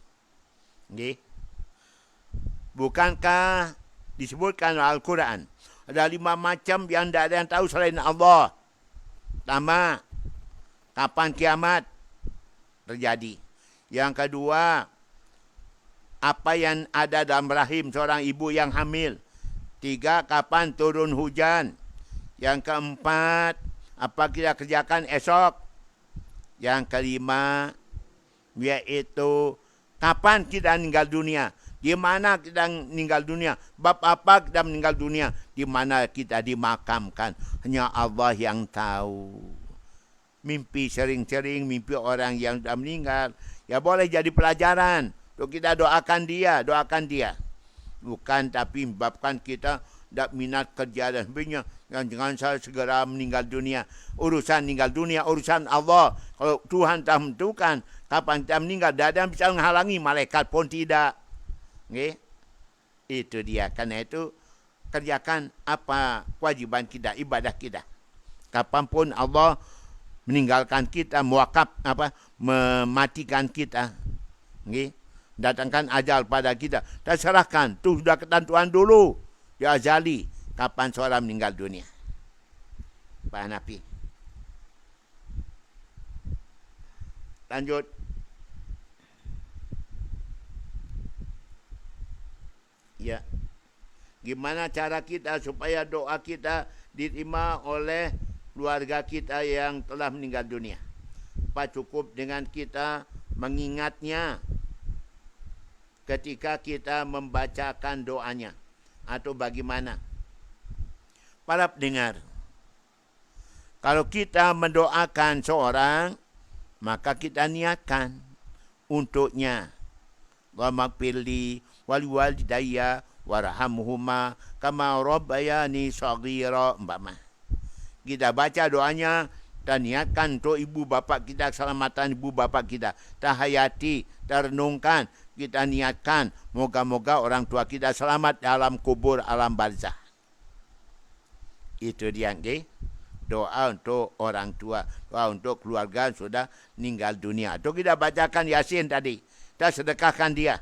Bukankah disebutkan Al-Quran ada 5 macam yang tidak ada yang tahu selain Allah? Pertama, kapan kiamat terjadi. Yang kedua, apa yang ada dalam rahim seorang ibu yang hamil. 3, kapan turun hujan. Yang keempat, apa kita kerjakan esok. Yang kelima, yaitu kapan kita meninggal dunia. Di mana kita meninggal dunia. Bab apa kita meninggal dunia. Di mana kita dimakamkan. Hanya Allah yang tahu. Mimpi sering-sering, mimpi orang yang sudah meninggal. Ya boleh jadi pelajaran. Untuk kita doakan dia. Bukan tapi menyebabkan kita tidak minat kerja dan sebagainya. Jangan saya segera meninggal dunia. Urusan meninggal dunia, urusan Allah. Kalau Tuhan telah menentukan kapan kita meninggal, tidak ada yang bisa menghalangi, malaikat pun tidak. Itu dia. Karena itu kerjakan apa kewajiban kita, ibadah kita. Kapanpun Allah meninggalkan kita, mematikan kita. Datangkan ajal pada kita. Dan serahkan. Itu sudah ketentuan dulu. Ya azali. Kapan seorang meninggal dunia. Pak Hanafi. Lanjut. Ya. Gimana cara kita supaya doa kita diterima oleh keluarga kita yang telah meninggal dunia? Apa cukup dengan kita mengingatnya ketika kita membacakan doanya? Atau bagaimana? Para pendengar, kalau kita mendoakan seorang, maka kita niatkan untuknya. Wa maghfirli wal walidayya warhamhuma kama rabbayani shaghira. Umpama kita baca doanya dan niatkan untuk ibu bapa kita, keselamatan ibu bapa kita, tahayati, terenungkan, kita niatkan moga-moga orang tua kita selamat dalam kubur alam barzah. Itu dia, okay? Doa untuk orang tua, doa untuk keluarga yang sudah meninggal dunia. Itu kita bacakan Yasin tadi, kita sedekahkan dia.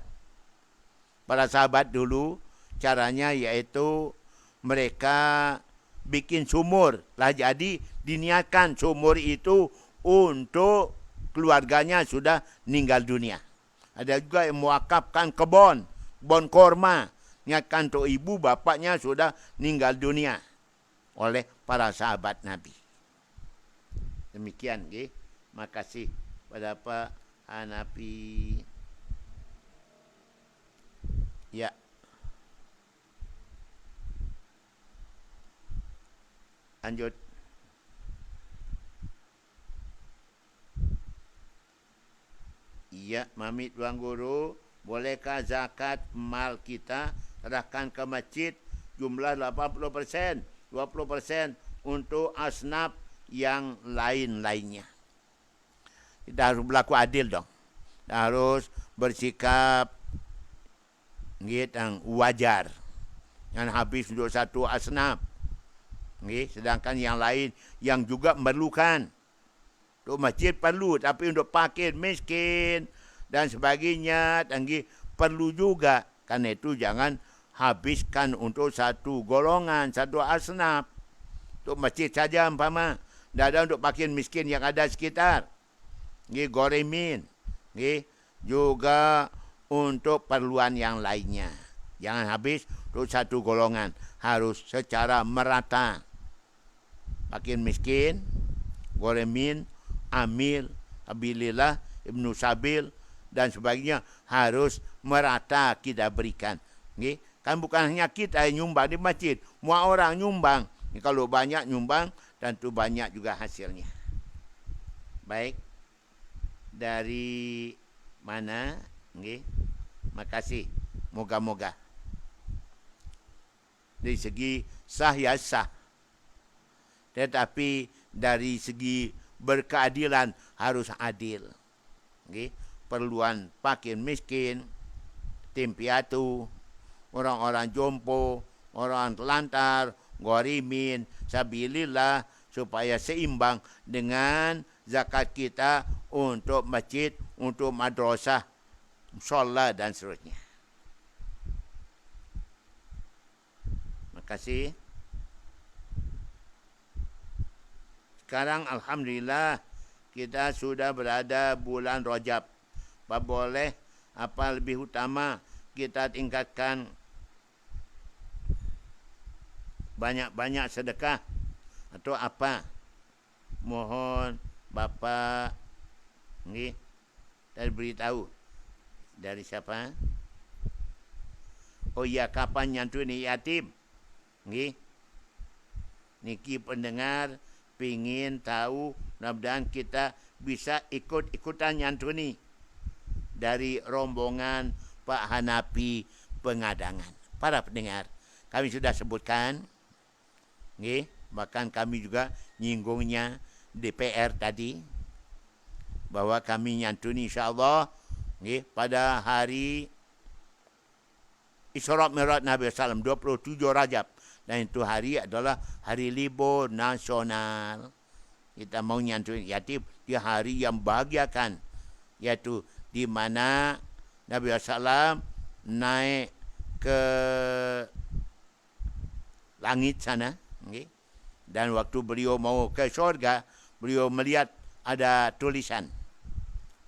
Para sahabat dulu caranya yaitu mereka bikin sumur lah, jadi diniatkan sumur itu untuk keluarganya sudah meninggal dunia. Ada juga yang mewakafkan kebun korma, niatkan untuk ibu bapaknya sudah meninggal dunia oleh para sahabat Nabi. Demikian, okay? Makasih pada Pak Hanafi. Ya. Lanjut. Ya, Mami Tuan Guru, bolehkah zakat mal kita serahkan ke masjid jumlah 80%, 20% untuk asnaf yang lain-lainnya? Kita harus berlaku adil dong. Kita harus bersikap yang wajar. Yang habis untuk satu asnaf. Sedangkan yang lain yang juga memerlukan. Untuk masjid perlu, tapi untuk fakir, miskin dan sebagainya perlu juga. Karena itu jangan habiskan untuk satu golongan, satu asnaf. Untuk masjid saja umpama. Tidak ada untuk fakir miskin yang ada sekitar. Goremin. Juga untuk perluan yang lainnya. Jangan habis untuk satu golongan. Harus secara merata. Fakir miskin, goremin, amil, abilillah, ibnu sabil, dan sebagainya harus merata kita berikan. Kan bukan hanya kita yang nyumbang di masjid. Semua orang nyumbang. Kalau banyak nyumbang, tentu banyak juga hasilnya. Baik. Dari mana? Makasih. Moga-moga. Dari segi sah ya sah. Tetapi dari segi berkeadilan harus adil. Perluan fakir miskin, tim piatu, orang-orang jompo, orang telantar, gorimin, sabilillah, supaya seimbang dengan zakat kita untuk masjid, untuk madrasah, musholla dan seterusnya. Terima kasih. Sekarang alhamdulillah kita sudah berada bulan Rajab. Apa boleh, apa lebih utama kita tingkatkan banyak-banyak sedekah atau apa? Mohon Bapak tadi beritahu. Dari siapa? Oh iya, kapan nyantuni yatim? Niki pendengar pingin tahu, mudah-mudahan kita bisa ikut-ikutan nyantuni dari rombongan Pak Hanafi Pengadangan. Para pendengar, kami sudah sebutkan, bahkan kami juga nyinggungnya DPR tadi, bahwa kami nyantuni insyaAllah pada hari Isra Mi'raj Nabi SAW 27 Rajab. Dan itu hari adalah hari libur nasional. Kita mau nyantuni yatim di hari yang bahagiakan, yaitu di mana Nabi SAW naik ke langit sana. Dan waktu beliau mau ke syurga, beliau melihat ada tulisan.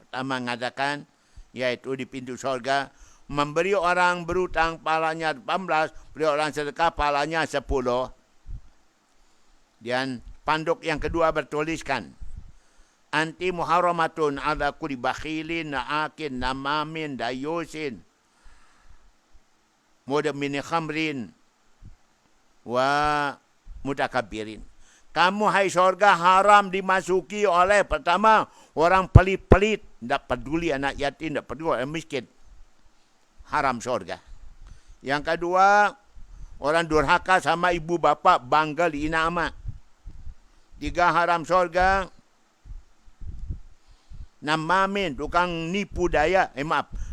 Pertama mengatakan, yaitu di pintu syurga, memberi orang berutang pahalanya 18, beri orang sedekah pahalanya 10. Dan panduk yang kedua bertuliskan, anti muharramatun ala kulli bakhilin, na'akin, namamin, dayusin, mudamin khamrin, wa mutakabirin. Kamu hai syurga haram dimasuki oleh pertama orang pelit-pelit, tidak peduli anak yatim, tidak peduli orang miskin. Haram syurga. Yang kedua, orang durhaka sama ibu bapa, banggal ina ama. 3 haram surga, namamin, tukang nipu daya,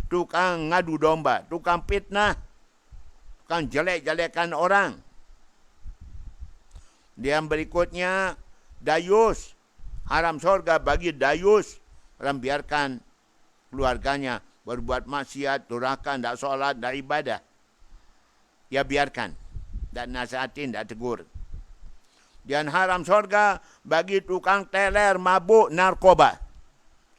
tukang ngadu domba, tukang fitnah, tukang jelek-jelekan orang. Yang berikutnya, dayus, haram surga bagi dayus, orang biarkan keluarganya berbuat maksiat, durhaka, tidak solat, tidak ibadah. Ya biarkan, dan nasihatin, tidak tegur. Dan haram surga bagi tukang teler, mabuk, narkoba.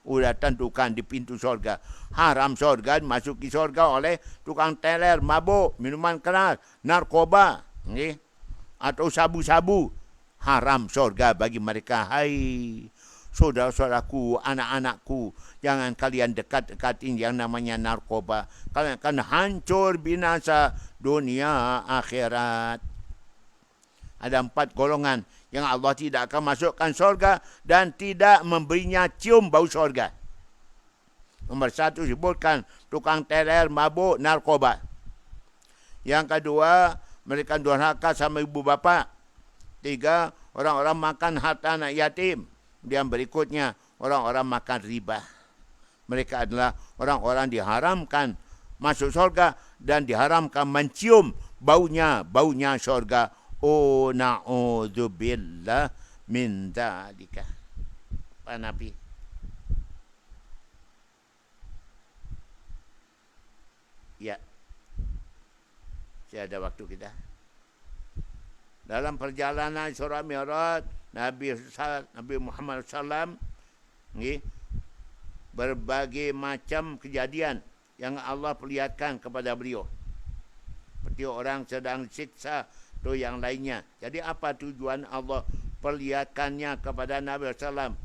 Udah tentukan di pintu surga. Haram surga, masuki surga oleh tukang teler, mabuk, minuman keras, narkoba. Okay? Atau sabu-sabu. Haram surga bagi mereka. Hai, saudara-saudaraku, anak-anakku, jangan kalian dekat-dekatin yang namanya narkoba. Kalian akan hancur binasa dunia akhirat. Ada 4 golongan yang Allah tidak akan masukkan surga dan tidak memberinya cium bau surga. Nomor 1 sebutkan tukang teler, mabuk, narkoba. Yang kedua, mereka durhaka sama ibu bapa. 3, orang-orang makan harta anak yatim. Yang berikutnya, orang-orang makan riba. Mereka adalah orang-orang diharamkan masuk surga dan diharamkan mencium baunya surga. Oh, na'udzubillah min dzalika. Pak Nabi. Ya. Saya ada waktu kita. Dalam perjalanan Isra Mi'raj, Nabi Muhammad SAW, berbagai macam kejadian yang Allah perlihatkan kepada beliau. Seperti orang sedang siksa atau yang lainnya. Jadi apa tujuan Allah perlihatkannya kepada Nabi SAW?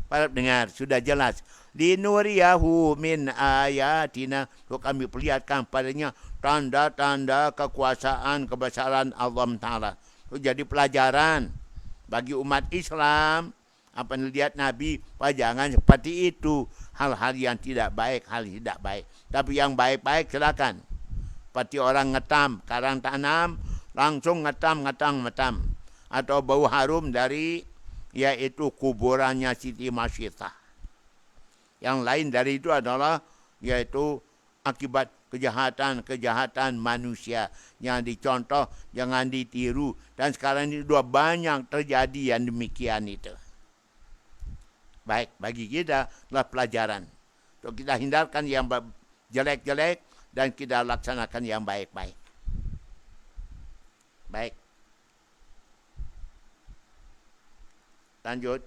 Para dengar, sudah jelas. Linuriyahu min ayatina. Untuk kami perlihatkan padanya tanda-tanda kekuasaan, kebesaran Allah Ta'ala. Itu jadi pelajaran bagi umat Islam. Apa yang dilihat Nabi, jangan seperti itu. Hal-hal yang tidak baik, hal tidak baik. Tapi yang baik-baik silakan. Seperti orang ngetam, karang tanam, langsung ngetam. Atau bau harum dari, yaitu kuburannya Siti Masyitah. Yang lain dari itu adalah, yaitu akibat kejahatan manusia. Yang dicontoh, jangan ditiru. Dan sekarang ini sudah banyak terjadi yang demikian itu. Baik, bagi kita adalah pelajaran. Untuk kita hindarkan yang jelek-jelek dan kita laksanakan yang baik-baik. Baik. Lanjut.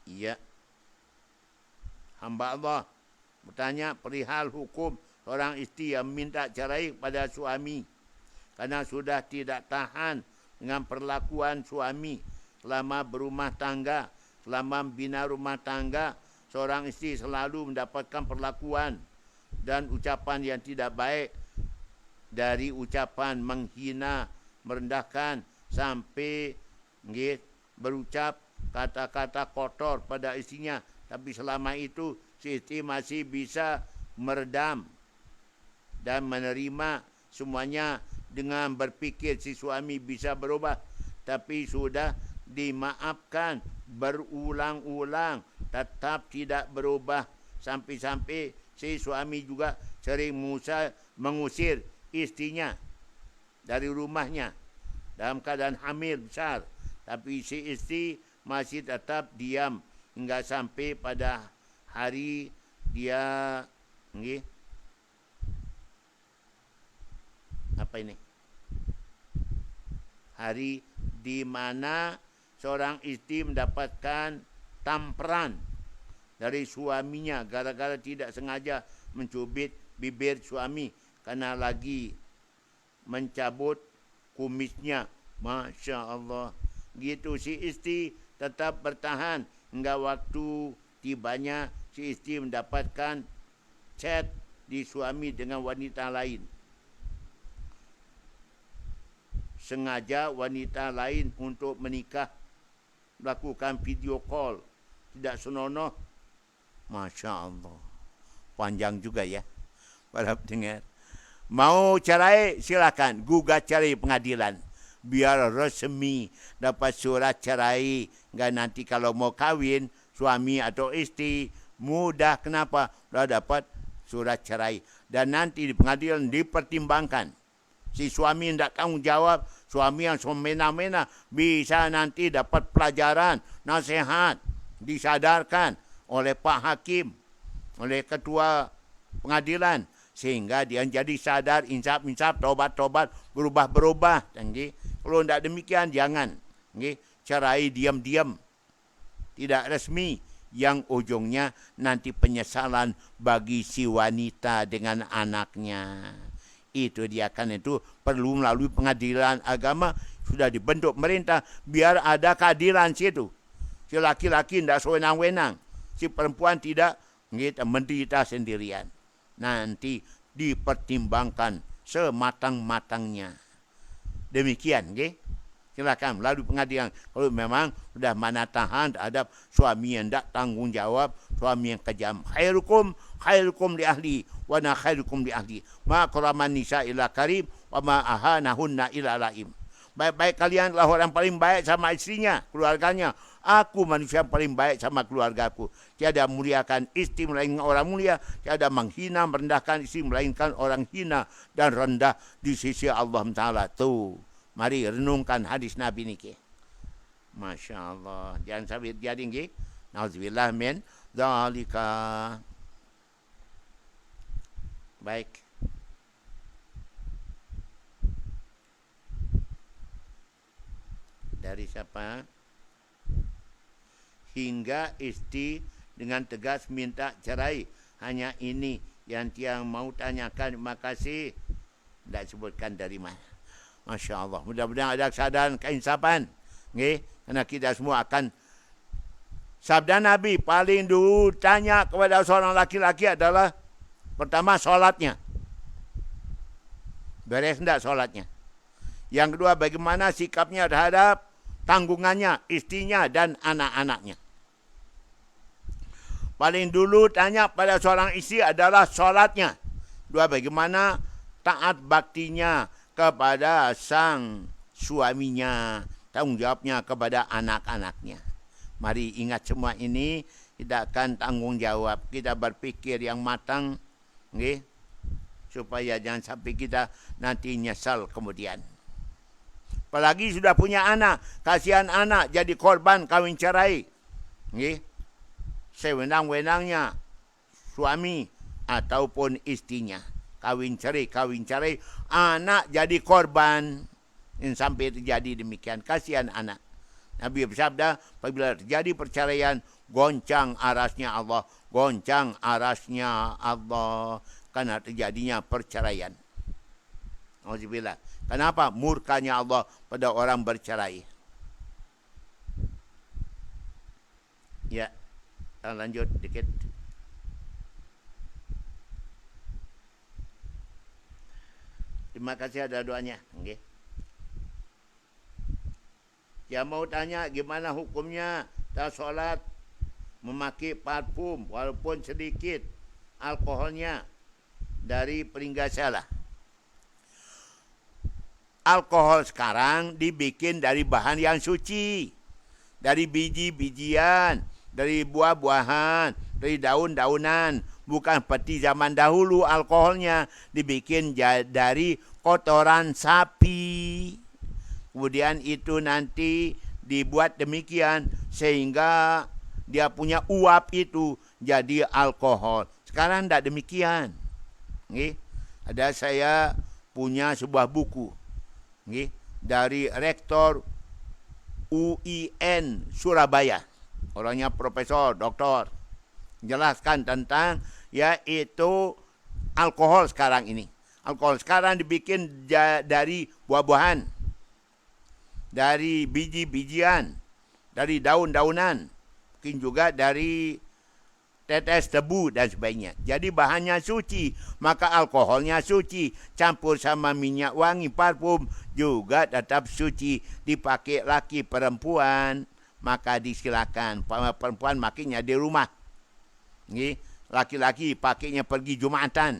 Iya. Hamba Allah bertanya perihal hukum seorang isteri yang minta cerai pada suami karena sudah tidak tahan dengan perlakuan suami selama berumah tangga. Selama membina rumah tangga, seorang isteri selalu mendapatkan perlakuan dan ucapan yang tidak baik. Dari ucapan menghina, merendahkan, sampai berucap kata-kata kotor pada istrinya. Tapi selama itu, si isteri masih bisa meredam dan menerima semuanya dengan berpikir si suami bisa berubah. Tapi sudah dimaafkan berulang-ulang, tetap tidak berubah. Sampai-sampai si suami juga sering mengusir istrinya dari rumahnya dalam keadaan hamil besar. Tapi si istri masih tetap diam hingga sampai pada hari dia hari di mana seorang istri mendapatkan tamparan dari suaminya gara-gara tidak sengaja mencubit bibir suami karena lagi mencabut kumisnya. Masya Allah. Gitu si istri tetap bertahan hingga waktu tibanya si istri mendapatkan chat di suami dengan wanita lain. Sengaja wanita lain untuk menikah, melakukan video call tidak senonoh. Masya Allah. Panjang juga ya. Para pendengar. Mau cerai silakan. Gugat cerai pengadilan. Biar resmi dapat surat cerai. Enggak nanti kalau mau kawin suami atau istri mudah. Kenapa? Sudah dapat surat cerai. Dan nanti di pengadilan dipertimbangkan. Si suami tidak tanggung jawab. Suami yang semena-mena bisa nanti dapat pelajaran, nasihat, disadarkan oleh Pak Hakim, oleh Ketua Pengadilan. Sehingga dia jadi sadar, insaf, tobat, berubah. Kalau tidak demikian, jangan. Cerai diam-diam. Tidak resmi. Yang ujungnya nanti penyesalan bagi si wanita dengan anaknya. Itu dia, kan itu perlu melalui pengadilan agama. Sudah dibentuk pemerintah biar ada keadilan situ. Si laki-laki tidak sewenang-wenang. Si perempuan tidak menderita sendirian. Nanti dipertimbangkan sematang-matangnya. Demikian, silakan melalui pengadilan. Kalau memang sudah mana tahan terhadap suami yang tidak tanggung jawab, suami yang kejam. Khairukum li ahli wa na khairukum li ahli. Ma qaraman nisa ila karim wa ma ahanahunna ila laim. Baik-baik kalian adalah orang paling baik sama istrinya, keluarganya. Aku manusia yang paling baik sama keluargaku. Tiada muliakan istri melainkan orang mulia. Tiada menghina, merendahkan istri melainkan orang hina dan rendah di sisi Allah Ta'ala. Tuh, mari renungkan hadis Nabi niki. Masya Allah. Jangan sampai jadi nggih. Nauzubillah min dzalika. Baik. Dari siapa? Hingga istri dengan tegas minta cerai. Hanya ini yang tiang mau tanyakan. Terima kasih. Tidak sebutkan dari mana. Masya Allah. Mudah-mudahan ada kesadaran, keinsafan. Karena kita semua akan. Sabda Nabi paling dulu tanya kepada seorang laki-laki adalah pertama solatnya. Beres tidak solatnya? Yang kedua bagaimana sikapnya terhadap tanggungannya, istrinya dan anak-anaknya. Paling dulu tanya pada seorang istri adalah solatnya. Dua, bagaimana taat baktinya kepada sang suaminya, tanggung jawabnya kepada anak-anaknya. Mari ingat semua ini, kita akan tanggung jawab. Kita berpikir yang matang, supaya jangan sampai kita nanti nyesal kemudian. Apalagi sudah punya anak, kasihan anak jadi korban kawin cerai. Sewenang-wenangnya suami ataupun istrinya. Kawin cerai, anak jadi korban. Yang sampai terjadi demikian, kasihan anak. Nabi bersabda, apabila terjadi perceraian, goncang arasnya Allah. Goncang arasnya Allah. Karena terjadinya perceraian. Alhamdulillah. Kenapa? Murkanya Allah pada orang bercerai. Ya, kita lanjut dikit. Terima kasih ada doanya. Okay. Yang mau tanya gimana hukumnya tak solat memakai parfum walaupun sedikit alkoholnya dari peringgasalah. Alkohol sekarang dibikin dari bahan yang suci. Dari biji-bijian, dari buah-buahan, dari daun-daunan. Bukan seperti zaman dahulu alkoholnya dibikin dari kotoran sapi. Kemudian itu nanti dibuat demikian sehingga dia punya uap itu jadi alkohol. Sekarang tidak demikian. Ada saya punya sebuah buku. Dari rektor UIN Surabaya. Orangnya profesor, doktor. Jelaskan tentang yaitu alkohol sekarang ini. Alkohol sekarang dibikin dari buah-buahan. Dari biji-bijian. Dari daun-daunan. Mungkin juga dari tetes debu dan sebagainya. Jadi bahannya suci, maka alkoholnya suci. Campur sama minyak wangi, parfum juga tetap suci. Dipakai laki perempuan, maka disilakan. Perempuan makainya di rumah. Okay? Laki-laki pakainya pergi Jumatan,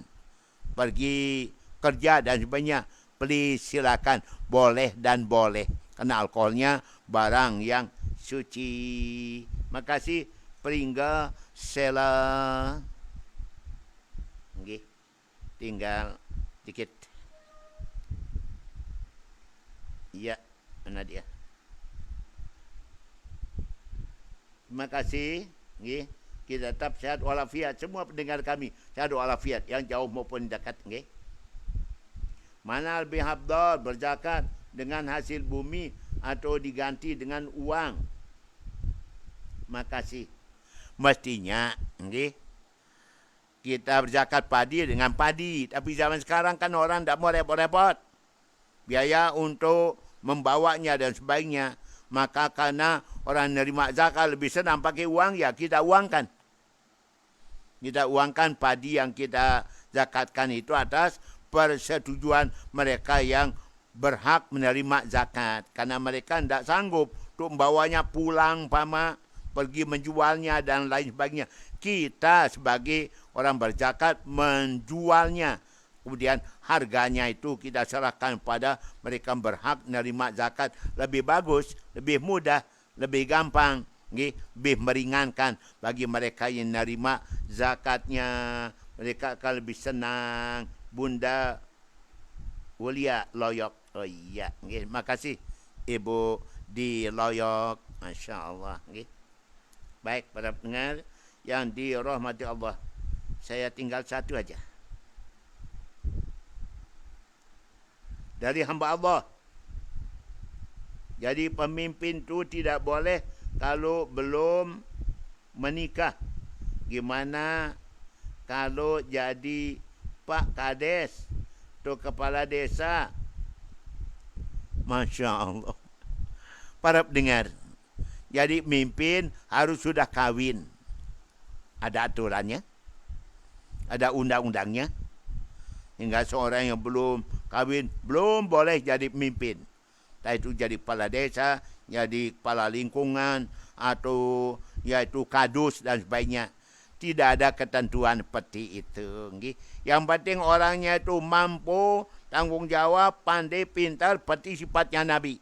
pergi kerja dan sebagainya. Please silakan, boleh dan boleh. Karena alkoholnya barang yang suci. Makasih Pringga Sela. Okay. Tinggal dikit. Ya, mana dia? Terima kasih. Okay. Kita tetap sehat walafiat. Semua pendengar kami sehat walafiat, yang jauh maupun dekat. Okay. Mana lebih afdal berzakat dengan hasil bumi atau diganti dengan uang? Makasih. Mestinya, okay, kita berzakat padi dengan padi. Tapi zaman sekarang kan orang tak mau repot-repot. Biaya untuk membawanya dan sebagainya. Maka karena orang nerima zakat lebih senang pakai uang, ya kita uangkan. Kita uangkan padi yang kita zakatkan itu atas persetujuan mereka yang berhak menerima zakat. Karena mereka tidak sanggup untuk membawanya pulang, pergi menjualnya dan lain sebagainya. Kita sebagai orang berzakat menjualnya. Kemudian harganya itu kita serahkan pada mereka berhak menerima zakat. Lebih bagus, lebih mudah, lebih gampang, lebih meringankan bagi mereka yang menerima zakatnya. Mereka akan lebih senang. Bunda Wulia Loyok. Oh iya, terima kasih Ibu di Loyok. Masya Allah. Baik, para pendengar yang dirahmati Allah, saya tinggal satu aja. Dari hamba Allah. Jadi pemimpin itu tidak boleh kalau belum menikah. Gimana kalau jadi Pak Kades atau kepala desa? Masya Allah. Para pendengar, jadi pemimpin harus sudah kawin. Ada aturannya, ada undang-undangnya. Hingga seorang yang belum kawin belum boleh jadi pemimpin. Entah itu jadi kepala desa, jadi kepala lingkungan, atau yaitu kadus dan sebagainya. Tidak ada ketentuan seperti itu. Yang penting orangnya itu mampu, tanggung jawab, pandai, pintar, seperti sifatnya Nabi.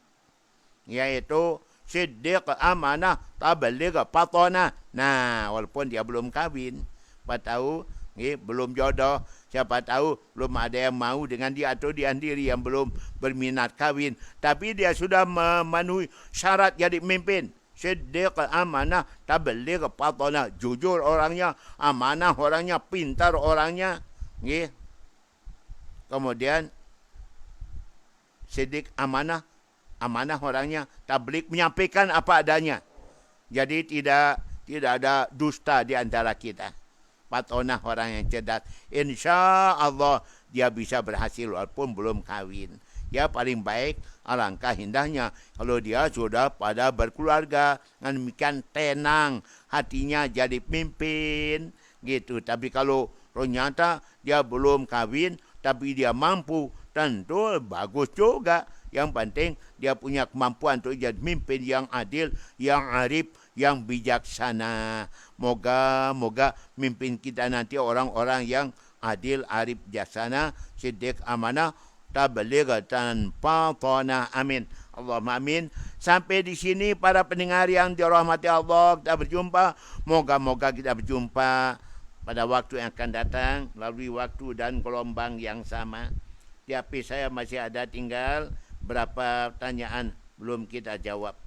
Yaitu siddiq, amanah, tabligh, fatonah. Nah, walaupun dia belum kahwin, siapa tahu belum jodoh, siapa tahu belum ada yang mau dengan dia, atau dia sendiri yang belum berminat kahwin. Tapi dia sudah memenuhi syarat jadi pemimpin. Siddiq, amanah, tabligh, fatonah. Jujur orangnya, amanah orangnya, pintar orangnya. Kemudian siddiq, amanah orangnya, tabligh, menyampaikan apa adanya. Jadi tidak ada dusta di antara kita. Fatonah orang yang cerdas. Insya Allah dia bisa berhasil walaupun belum kahwin. Ya paling baik, alangkah indahnya kalau dia sudah pada berkeluarga, dengan demikian tenang hatinya jadi pemimpin gitu. Tapi kalau ternyata dia belum kahwin tapi dia mampu, tentu bagus juga. Yang penting dia punya kemampuan untuk jadi pemimpin yang adil, yang arif, yang bijaksana. Moga mimpin kita nanti orang-orang yang adil, arif, bijaksana, siddiq, amanah, tabligh tanpa fatonah. Amin. Allahumma amin. Sampai di sini para pendengar yang dirahmati Allah, kita berjumpa. Moga-moga kita berjumpa pada waktu yang akan datang melalui waktu dan gelombang yang sama. Tapi saya masih ada tinggal berapa pertanyaan belum kita jawab.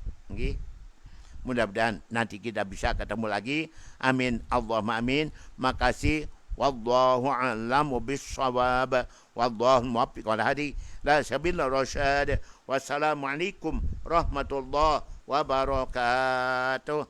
Mudah-mudahan nanti kita bisa ketemu lagi. Amin. Allahumma amin. Makasih. Wallahu a'lamu bis-shawab. Wallahu muwaffiq wal hadi la sabila rasyad. Wassalamualaikum warahmatullahi wabarakatuh.